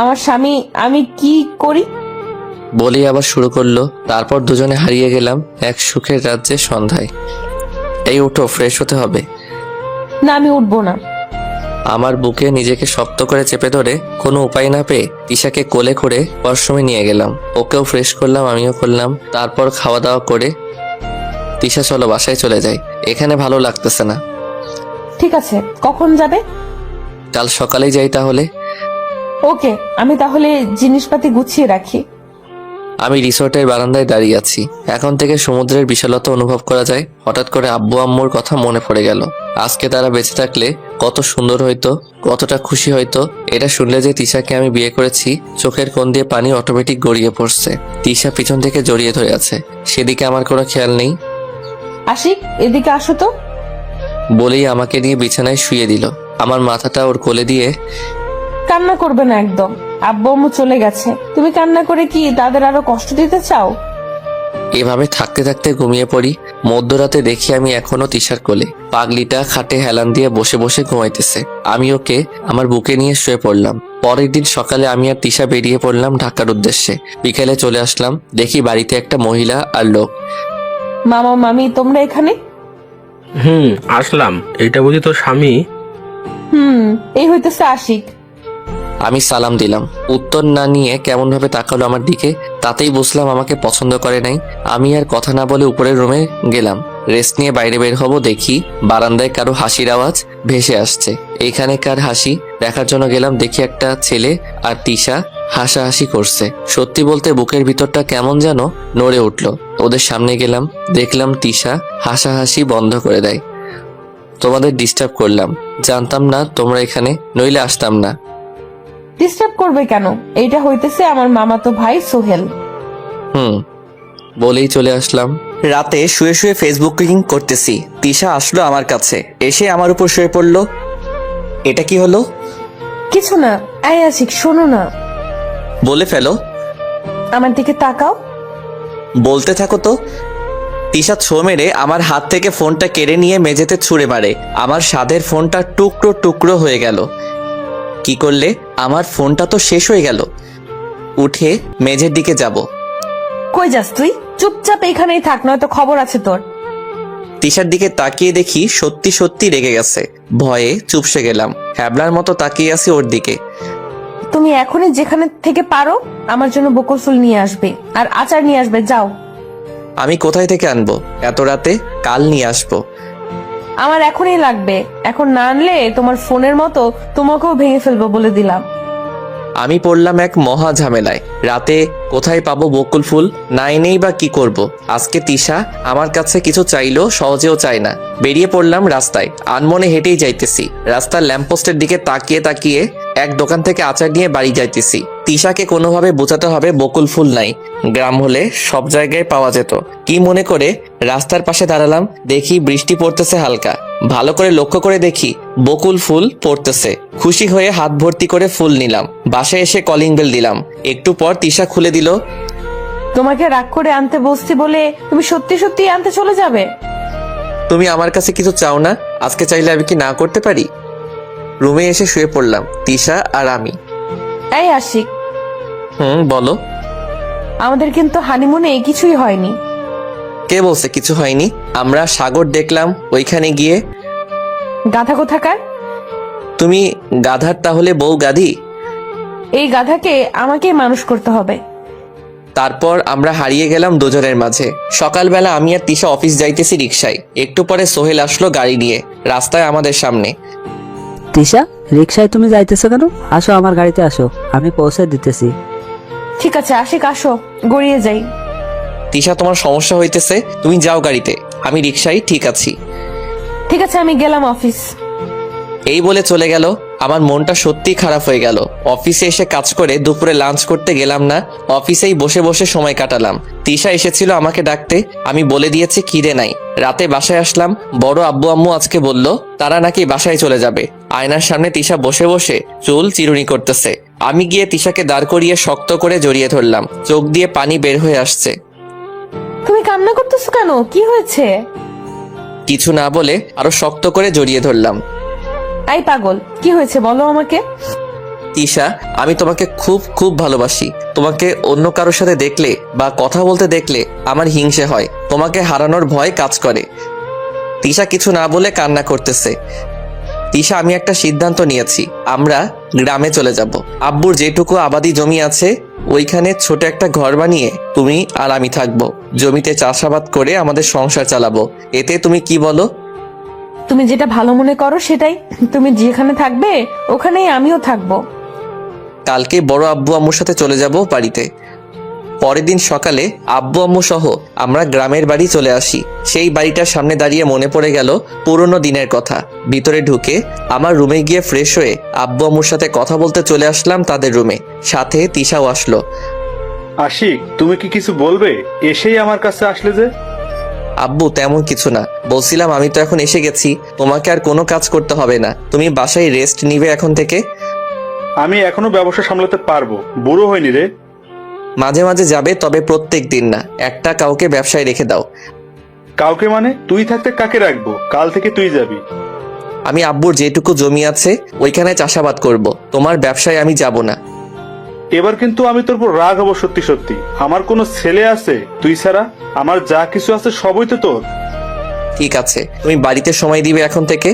আমার স্বামী, আমি কি করি? বলেই আবার শুরু করলো। তারপর দুজনে হারিয়ে গেলাম এক সুখের রাজ্যে সন্ধ্যায়। এই উঠো, ফ্রেশ হতে হবে। না, আমি উঠবো না। আমার বুকে নিজেকে শক্ত করে চেপে ধরে কোনো উপায় না পেয়ে তিশাকে কোলে করে ওয়াশরুমে নিয়ে গেলাম। ওকেও ফ্রেশ করলাম, আমিও করলাম। তারপর খাওয়া দাওয়া করে, তিশা চলো বাসায় চলে যাই, এখানে ভালো লাগতেছে না। ঠিক আছে, কখন যাবে? কাল সকালেই যাই তাহলে। ওকে, আমি তাহলে জিনিসপাতি গুছিয়ে রাখি। আমি রিসোর্টের বারান্দায় দাঁড়িয়ে আছি। এখন থেকে সমুদ্রের বিশালতা অনুভব করা যায়। হঠাৎ করে আব্বু আম্মুর কথা মনে পড়ে গেল। আজকে তারা বেঁচে থাকলে কত সুন্দর হইতো, কতটা খুশি হইতো। এটা শুনলে যে তিশাকে আমি বিয়ে করেছি, চোখের কোণ দিয়ে পানি অটোমেটিক গড়িয়ে পড়ছে। তিশা পিছন থেকে জড়িয়ে ধরে আছে, সেদিকে আমার কোনো খেয়াল নেই। আশিক, এদিকে আসো তো। বলেই আমাকে নিয়ে বিছানায় শুয়ে দিল। আমার মাথাটা ওর কোলে দিয়ে কান্না করবে না একদম, আব্বু আম্মু চলে গেছে, তুমি কান্না করে কি তাদের আরো কষ্ট দিতে চাও? এভাবে থাকতে থাকতে ঘুমিয়ে পড়ি। মধ্যরাতে দেখি আমি এখনো তিশার কোলে। পাগলিটা খাটে হেলান দিয়ে বসে বসে ঘুমাইতেছে। আমি ওকে আমার বুকে নিয়ে শুয়ে পড়লাম। পরের দিন সকালে আমি আর তিশা বেরিয়ে পড়লাম ঢাকার উদ্দেশ্যে। বিকেলে চলে আসলাম, দেখি বাড়িতে একটা মহিলা আর লোক। মামা মামি তোমরা এখানে? আসলাম। এইটা বুঝি তোর স্বামী? এই হইতেছে আশিক। আমি সালাম দিলাম, উত্তর না নিয়ে কেমন ভাবে তাকালো আমার দিকে। তাতেই বুঝলাম আমাকে পছন্দ করে নাই। আমি আর কথা না বলে উপরের রুমে গেলাম। রেস্ট নিয়ে বাইরে বের হব, দেখি বারান্দায় কারো হাসির আওয়াজ ভেসে আসছে। এখানে কার হাসি দেখার জন্য গেলাম, দেখি একটা ছেলে আর তিশা হাসাহাসি করছে। সত্যি বলতে বুকের ভিতরটা কেমন যেন নড়ে উঠলো। ওদের সামনে গেলাম, দেখলাম তিশা হাসাহাসি বন্ধ করে দেয়। তোমাদের ডিস্টার্ব করলাম, জানতাম না তোমরা এখানে, নইলে আসতাম না। ডিস্টার্ব করবে কেন? এইটা হইতেছে আমার মামাতো ভাই সোহেল। বলেই চলে আসলাম। রাতে শুয়ে শুয়ে ফেসবুকিং করতেছি, তিশা আসলো আমার কাছে, এসে আমার উপর শুয়ে পড়লো। এটা কি হলো? কিছু না। আয় আশিক, শোনো না। বলে ফেলো। আমার দিকে তাকাও। বলতে থাকো তো। তিশা ছো মেরে আমার হাত থেকে ফোনটা কেড়ে নিয়ে মেঝেতে ছুঁড়ে মারে। আমার স্বাদের ফোনটা টুকরো টুকরো হয়ে গেল। কি করলে? আমার ফোনটা তো শেষ হয়ে গেল। উঠে মেঝের দিকে যাব। কই যাস তুই? চুপচাপ এখানেই থাক, নয়তো খবর আছে তোর। তিশার দিকে তাকিয়ে দেখি সত্যি সত্যি রেগে গেছে। ভয়ে চুপসে গেলাম, হ্যাবলার মতো তাকিয়ে আছি ওর দিকে। তুমি এখনই যেখানে থেকে পারো আমার জন্য বকুল ফুল নিয়ে আসবে আর আচার নিয়ে আসবে, যাও। আমি কোথায় থেকে আনবো এত রাতে? কাল নিয়ে আসবো। আমার এখনই লাগবে, এখন না আনলে তোমার ফোনের মতো তোমাকেও ভেঙে ফেলবো বলে দিলাম। আমি পড়লাম এক মহা ঝামেলায়। রাতে কোথায় পাবো বকুল ফুল? না এনেই বা কি করব? আজকে তিশা আমার কাছে কিছু চাইলেও সহজেও চায় না। বেরিয়ে পড়লাম রাস্তায়, আনমনে হেঁটেই যাইতেছি। রাস্তার ল্যাম্পপোস্টের দিকে তাকিয়ে তাকিয়ে এক দোকান থেকে আচার নিয়ে বাড়ি যাইতেছি। তিশাকে কোনোভাবে বোঝাতে হবে বকুল ফুল নাই, গ্রাম হলে সব জায়গায় পাওয়া যেত। কি মনে করে রাস্তার পাশে দাঁড়ালাম, দেখি বৃষ্টি পড়তেছে হালকা। ভালো করে লক্ষ্য করে দেখি বকুল ফুল পড়তেছে। খুশি হয়ে হাত ভর্তি করে ফুল নিলাম। বাসায় এসে কলিং বেল দিলাম। একটু পর তিশা খুলে দিল। তোমাকে রাগ করে আনতে বসছি বলে তুমি সত্যি সত্যি আনতে চলে যাবে? তুমি আমার কাছে কিছু চাও না? আজকে চাইলে আমি কি না করতে পারি? রুমে এসে শুয়ে পড়লাম, তিশা আর আমি। এই আশিক, বলো। আমাদের কিন্তু হানিমুনে কিছুই হয়নি। কে বলছে কিছু হয়নি? আমরা সাগর দেখলাম ওইখানে গিয়ে। গাধা কোথাকার! তুমি গাধার তাহলে বউ গাধি? এই গাধাকে আমাকে মানুষ করতে হবে। তারপর আমরা হারিয়ে গেলাম দুজনের মাঝে। সকালবেলা আমি আর তিশা অফিস যাইতেছি রিক্সায়। একটু পরে সোহেল আসলো গাড়ি নিয়ে, রাস্তায় আমাদের সামনে। তিশা, রিক্সায় তুমি যাইতেছো কেন? আসো আমার গাড়িতে আসো, আমি পৌঁছে দিতেছি। ঠিক আছে আশিক, আসো গড়িয়ে যাই। তিশা, তোমার সমস্যা হইতেছে, তুমি যাও গাড়িতে, আমি রিক্সায় ঠিক আছি। ঠিক আছে, আমি গেলাম অফিস। এই বলে চলে গেল। আমার মনটা সত্যি খারাপ হয়ে গেল। অফিসে এসে কাজ করে দুপুরে লাঞ্চ করতে গেলাম না, অফিসেই বসে বসে সময় কাটালাম। তিশা এসেছিল আমাকে ডাকতে, আমি বলে দিয়েছি খিদে নাই। রাতে বাসায় আসলাম, বড় আব্বু আম্মু আজকে বলল তারা নাকি বাসায় চলে যাবে। আয়নার সামনে তিশা বসে বসে চুল চিরুনি করতেছে। আমি গিয়ে তিশাকে দাঁড় করিয়ে শক্ত করে জড়িয়ে ধরলাম। চোখ দিয়ে পানি বের হয়ে আসছে। তুমি কান্না করতেছো কেন? কি হয়েছে? কিছু না বলে আরো শক্ত করে জড়িয়ে ধরলাম। এই পাগল, কি হয়েছে বলো আমাকে। তিশা, আমি তোমাকে খুব খুব ভালোবাসি। তোমাকে অন্য কারোর সাথে দেখলে বা কথা বলতে দেখলে আমার হিংসে হয়, তোমাকে হারানোর ভয় কাজ করে। তিশা কিছু না বলে কান্না করতেছে। তিশা, আমি একটা সিদ্ধান্ত নিয়েছি, আমরা গ্রামে চলে যাব। আব্বুর যেটুকু আবাদি জমি আছে ওইখানে ছোট একটা ঘর বানিয়ে তুমি আর আমি থাকবো। জমিতে চাষাবাদ করে আমাদের সংসার চালাবো। এতে তুমি কি বলো? তুমি যেটা ভালো মনে করো সেটাই। তুমি যেখানে থাকবে ওখানেই আমিও থাকবো। কালকে বড় আব্বু আম্মুর সাথে চলে যাব বাড়িতে। পরের দিন সকালে আব্বু আম্মু সহ আমরা গ্রামের বাড়ি চলে আসি। সেই বাড়িটার সামনে দাঁড়িয়ে মনে পড়ে গেল পুরনো দিনের কথা। ভিতরে ঢুকে আমার রুমে গিয়ে ফ্রেশ হয়ে আব্বু আম্মুর সাথে কথা বলতে চলে আসলাম তাদের রুমে। সাথে তিশাও আসলো। আশিক, তুমি কি কিছু বলবে? এসেই আমার কাছে আসলে যে? আব্বু তেমন কিছু না, বলছিলাম আমি তো এখন এসে গেছি, তোমাকে আর কোনো কাজ করতে হবে না, তুমি বাসায় রেস্ট নিবে এখন থেকে। আমি এখনো ব্যবসা সামলাতে পারবো, বুড়ো হয়নি রে। মাঝে মাঝে যাবে, তবে প্রত্যেক দিন না, একটা কাউকে ব্যবসায় রেখে দাও। কাউকে মানে? তুই থাকতে কাকে রাখবো? কাল থেকে তুই যাবি। আমি আব্বুর যেটুকু জমি আছে ওইখানে চাষাবাদ করব, তোমার ব্যবসায় আমি যাব না। এবার কিন্তু আমি তোর উপর রাগ হবো সত্যি সত্যি। আমার কোনো ছেলে আছে তুই ছাড়া? আমার যা কিছু আছে সবই তো তোর। ঠিক আছে, তুমি বাড়িতে সময় দিবে এখন থেকে।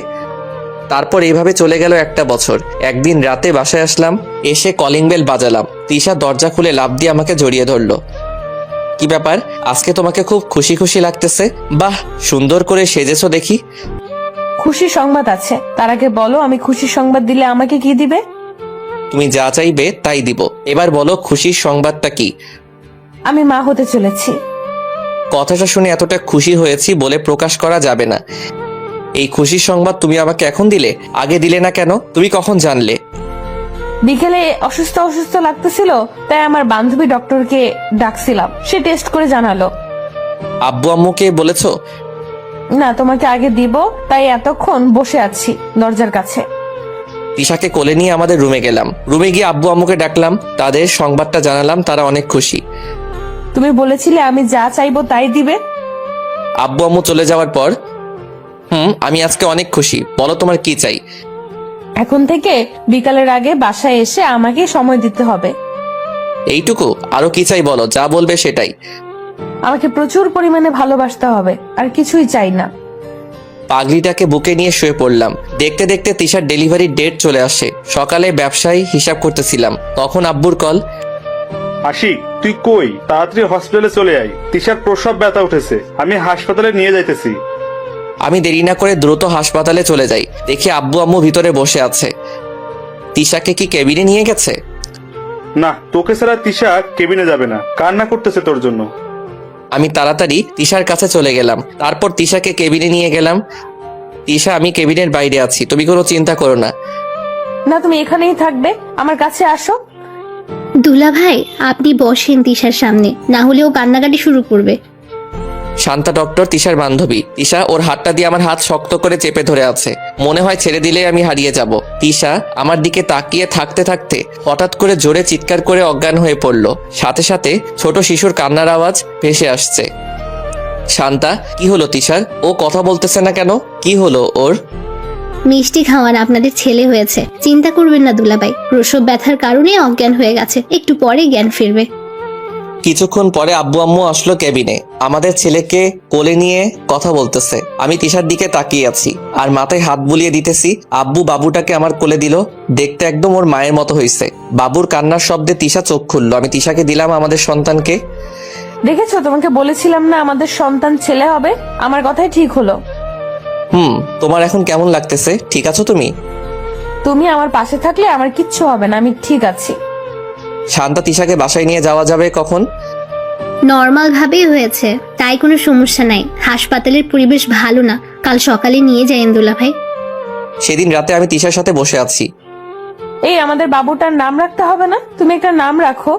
তারপর এইভাবে চলে গেল একটা বছর। একদিন রাতে বাসায় আসলাম, এসে কলিং বেল বাজালাম। তিশা দরজা খুলে লাফ দিয়ে আমাকে জড়িয়ে ধরলো। কি ব্যাপার, আজকে তোমাকে খুব খুশি খুশি লাগতেছে? বাহ, সুন্দর করে সেজেছো দেখি। খুশি সংবাদ আছে, তার আগে বলো আমি খুশি সংবাদ দিলে আমাকে কি দিবে? তুমি যা চাইবে তাই দিব। এবার বলো খুশির সংবাদটা কি? আমি মা হতে চলেছি। কথাটা শুনে এতটা খুশি হয়েছি বলে প্রকাশ করা যাবে না। এই খুশির সংবাদ তুমি আমাকে এখন দিলে, আগে দিলে না কেন? তুমি কখন জানলে? বিকেলে অসুস্থ অসুস্থ লাগতেছিল, তাই আমার বান্ধবী ডক্টরকে ডাকছিলাম, সে টেস্ট করে জানালো। আব্বু আম্মুকে বলেছো? না, তোমাকে আগে দিব, তাই এতক্ষণ বসে আছি দরজার কাছে। তিশাকে কোলে নিয়ে আমাদের রুমে গেলাম। রুমে গিয়ে আব্বু আম্মুকে ডাকলাম, তাদের সংবাদটা জানালাম, তারা অনেক খুশি। তুমি বলেছিলে আমি যা চাইবো তাই দিবে। আব্বু আম্মু চলে যাওয়ার পর আমি আজকে অনেক খুশি, বলো তোমার কি চাই? এখন থেকে বিকালের আগে বাসায় এসে আমাকে সময় দিতে হবে। এইটুকু? আরো কি চাই বলো, যা বলবে সেটাই। আমাকে প্রচুর পরিমাণে ভালোবাসতে হবে, আর কিছুই চাই না। পাগড়িটাকে বুকে নিয়ে শুয়ে পড়লাম। দেখতে দেখতে তিশার ডেলিভারির ডেট চলে আসে। সকালে ব্যবসায় হিসাব করতেছিলাম, তখন আব্বুর কল। আশিক, তুই কই? তাড়াতাড়ি হসপিটালে চলে আয়, তিশার প্রসব ব্যথা উঠেছে, আমি হাসপাতালে নিয়ে যাইতেছি। আমি দেরি না করে দ্রুত হাসপাতালে চলে যাই। দেখি আব্বু আম্মু ভিতরে বসে আছে। তিশাকে কি কেবিনে নিয়ে গেছে? না, তোকে ছাড়া তিশা কেবিনে যাবে না, কান্না করতেছে তোর জন্য। আমি তাড়াতাড়ি তিশার কাছে চলে গেলাম। তারপর তিশাকে কেবিনে নিয়ে গেলাম। তিশা, আমি কেবিনের বাইরে আছি, তুমি কোনো চিন্তা করো না। না, তুমি এখানেই থাকবে, আমার কাছে আসো। দুলা ভাই, আপনি বসেন তিশার সামনে, না হলে ও কান্নাকাটি শুরু করবে। শান্তা ডক্টর তিশার বান্ধবী। তিশা ওর হাতটা দিয়ে আমার হাত শক্ত করে চেপে ধরে আছে, মনে হয় ছেড়ে দিলে আমি হারিয়ে যাব। তিশা আমার দিকে তাকিয়ে থাকতে থাকতে হঠাৎ করে জোরে চিৎকার করে অজ্ঞান হয়ে পড়ল। সাথে সাথে ছোট শিশুর কান্নার আওয়াজ ভেসে আসছে। শান্তা, কি হলো তিশার? ও কথা বলতেছে না কেন? কি হলো ওর? মিষ্টি খাওয়ান আপনাদের ছেলে হয়েছে, চিন্তা করবেন না দুলাভাই, প্রসব ব্যথার কারণে অজ্ঞান হয়ে গেছে, একটু পরে জ্ঞান ফিরবে। কিছুক্ষণ পরে আব্বু আম্মু আসলো কেবিনে। আমাদের ছেলেকে কোলে নিয়ে কথা বলতেছে। আমি তিশার দিকে তাকিয়ে আছি আর মাথায় হাত বুলিয়ে দিতেছি। আব্বু বাবুটাকে আমার কোলে দিল, দেখতে একদম ওর মায়ের মতো হয়েছে। বাবুর কান্নার শব্দে তিশা চোখ খুললো। আমি তিশাকে দিলাম আমাদের সন্তানকে। দেখেছো, তোমাকে বলেছিলাম না আমাদের সন্তান ছেলে হবে? আমার কথাই ঠিক হলো। তোমার এখন কেমন লাগতেছে? ঠিক আছো তুমি? তুমি আমার পাশে থাকলে আমার কিচ্ছু হবে না, আমি ঠিক আছি। শান্তা, তিশাকে বাসায় নিয়ে যাওয়া যাবে কখন? নর্মাল ভাবেই হয়েছে, তাই কোনো সমস্যা নাই। হাসপাতালের পরিবেশ ভালো না, কাল সকালে নিয়ে যাই দুলা ভাই। সেদিন রাতে আমি তিশার সাথে বসে আছি। এই, আমাদের বাবুটার নাম রাখতে হবে না? তুমি একটা নাম রাখো।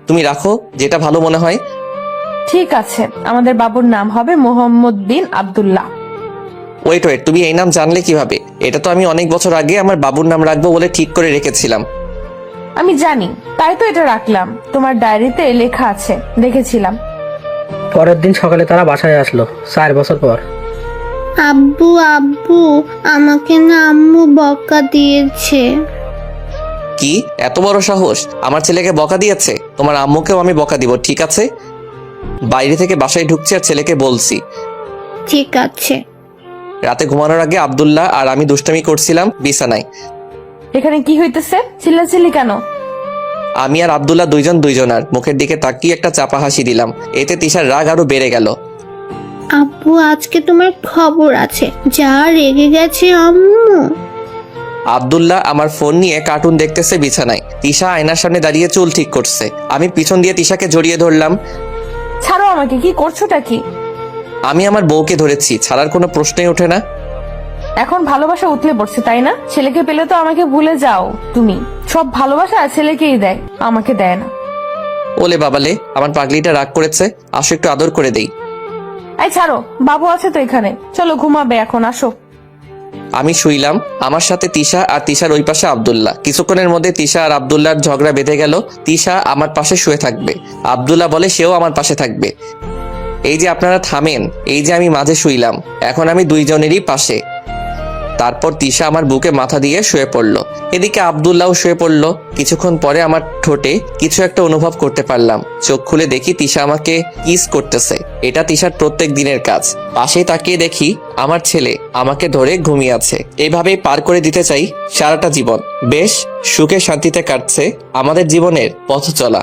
তুমি রাখো, যেটা ভালো মনে হয়। ঠিক আছে, আমাদের বাবুর নাম হবে মোহাম্মদ বিন আব্দুল্লাহ। ওয়েট, তুমি এই নাম জানলে কিভাবে? এটা তো আমি অনেক বছর আগে আমার বাবুর নাম রাখবো বলে ঠিক করে রেখেছিলাম। আমি জানি, তাই তো এটা রাখলাম, তোমার ডায়েরিতে লেখা আছে, দেখেছিলাম। পরের দিন সকালে তারা বাসায় আসলো 4 বছর পর। আব্বু আব্বু, আমাকে না আম্মু বকা দিয়েছে। কি এত বড় সাহস? আমার ছেলেকে বকা দিয়েছে? তোমার আম্মুকেও আমি বকা দিব, ঠিক আছে? বাইরে থেকে বাসায় ঢুকছি আর ছেলেকে বলছি। ঠিক আছে। রাতে ঘুমানোর আগে আব্দুল্লাহ আর আমি দুষ্টামি করছিলাম বিছানায়। এখানে কি হইতেছে? চিল্লাচিল্লি কেন? আমি আর আব্দুল্লাহ দুইজনার মুখের দিকে তাকিয়ে একটা চাপা হাসি দিলাম। এতে তিশার রাগ আরো বেড়ে গেল। আব্বু, আজকে তোমার খবর আছে, যা রেগে গেছে আম্মু। আব্দুল্লাহ আমার ফোন নিয়ে কার্টুন দেখতেছে বিছানায়। তিশা আয়নার সামনে দাঁড়িয়ে চুল ঠিক করছে। আমি পিছন দিয়ে তিশাকে জড়িয়ে ধরলাম। ছাড়ো আমাকে, কি করছোটা কি? আমি আমার বউকে ধরেছি, ছাড়ার কোনো প্রশ্নই ওঠে না। এখন ভালোবাসা উতলে পড়ছে, তাই না? ছেলেকে পেলে তো আমাকে ভুলে যাও তুমি। সব ভালোবাসা ছেলেকেই দেয়, আমাকে দেয় না। ওলে বাবালে, আমার পাগলিটা রাগ করেছে, আসো একটু আদর করে দেই। এই ছাড়ো, বাবু আছে তো এখানে, চলো ঘুমাবে এখন, আসো। আমি শুইলাম, আমার সাথে তিশা আর তিশার ওই পাশে আব্দুল্লাহ। কিছুক্ষণের মধ্যে তিশা আর আব্দুল্লাহর ঝগড়া বেঁধে গেল। তিশা আমার পাশে শুয়ে থাকবে, আব্দুল্লাহ বলে সেও আমার পাশে থাকবে। এই যে আপনারা থামেন, এই যে আমি মাঝে শুইলাম, এখন আমি দুইজনেরই পাশে। তারপর তিশা আমার বুকে মাথা দিয়ে শুয়ে পড়লো, এদিকে আব্দুল্লাহও শুয়ে পড়লো। কিছুক্ষণ পরে আমার ঠোঁটে কিছু একটা অনুভব করতে পারলাম। চোখ খুলে দেখি তিশা আমাকে কিস করতেছে। এটা তিশার প্রত্যেক দিনের কাজ। পাশে তাকিয়ে দেখি আমার ছেলে আমাকে ধরে ঘুমিয়ে আছে। এইভাবেই পার করে দিতে চাই সারাটা জীবন। বেশ সুখে শান্তিতে কাটছে আমাদের জীবনের পথ চলা।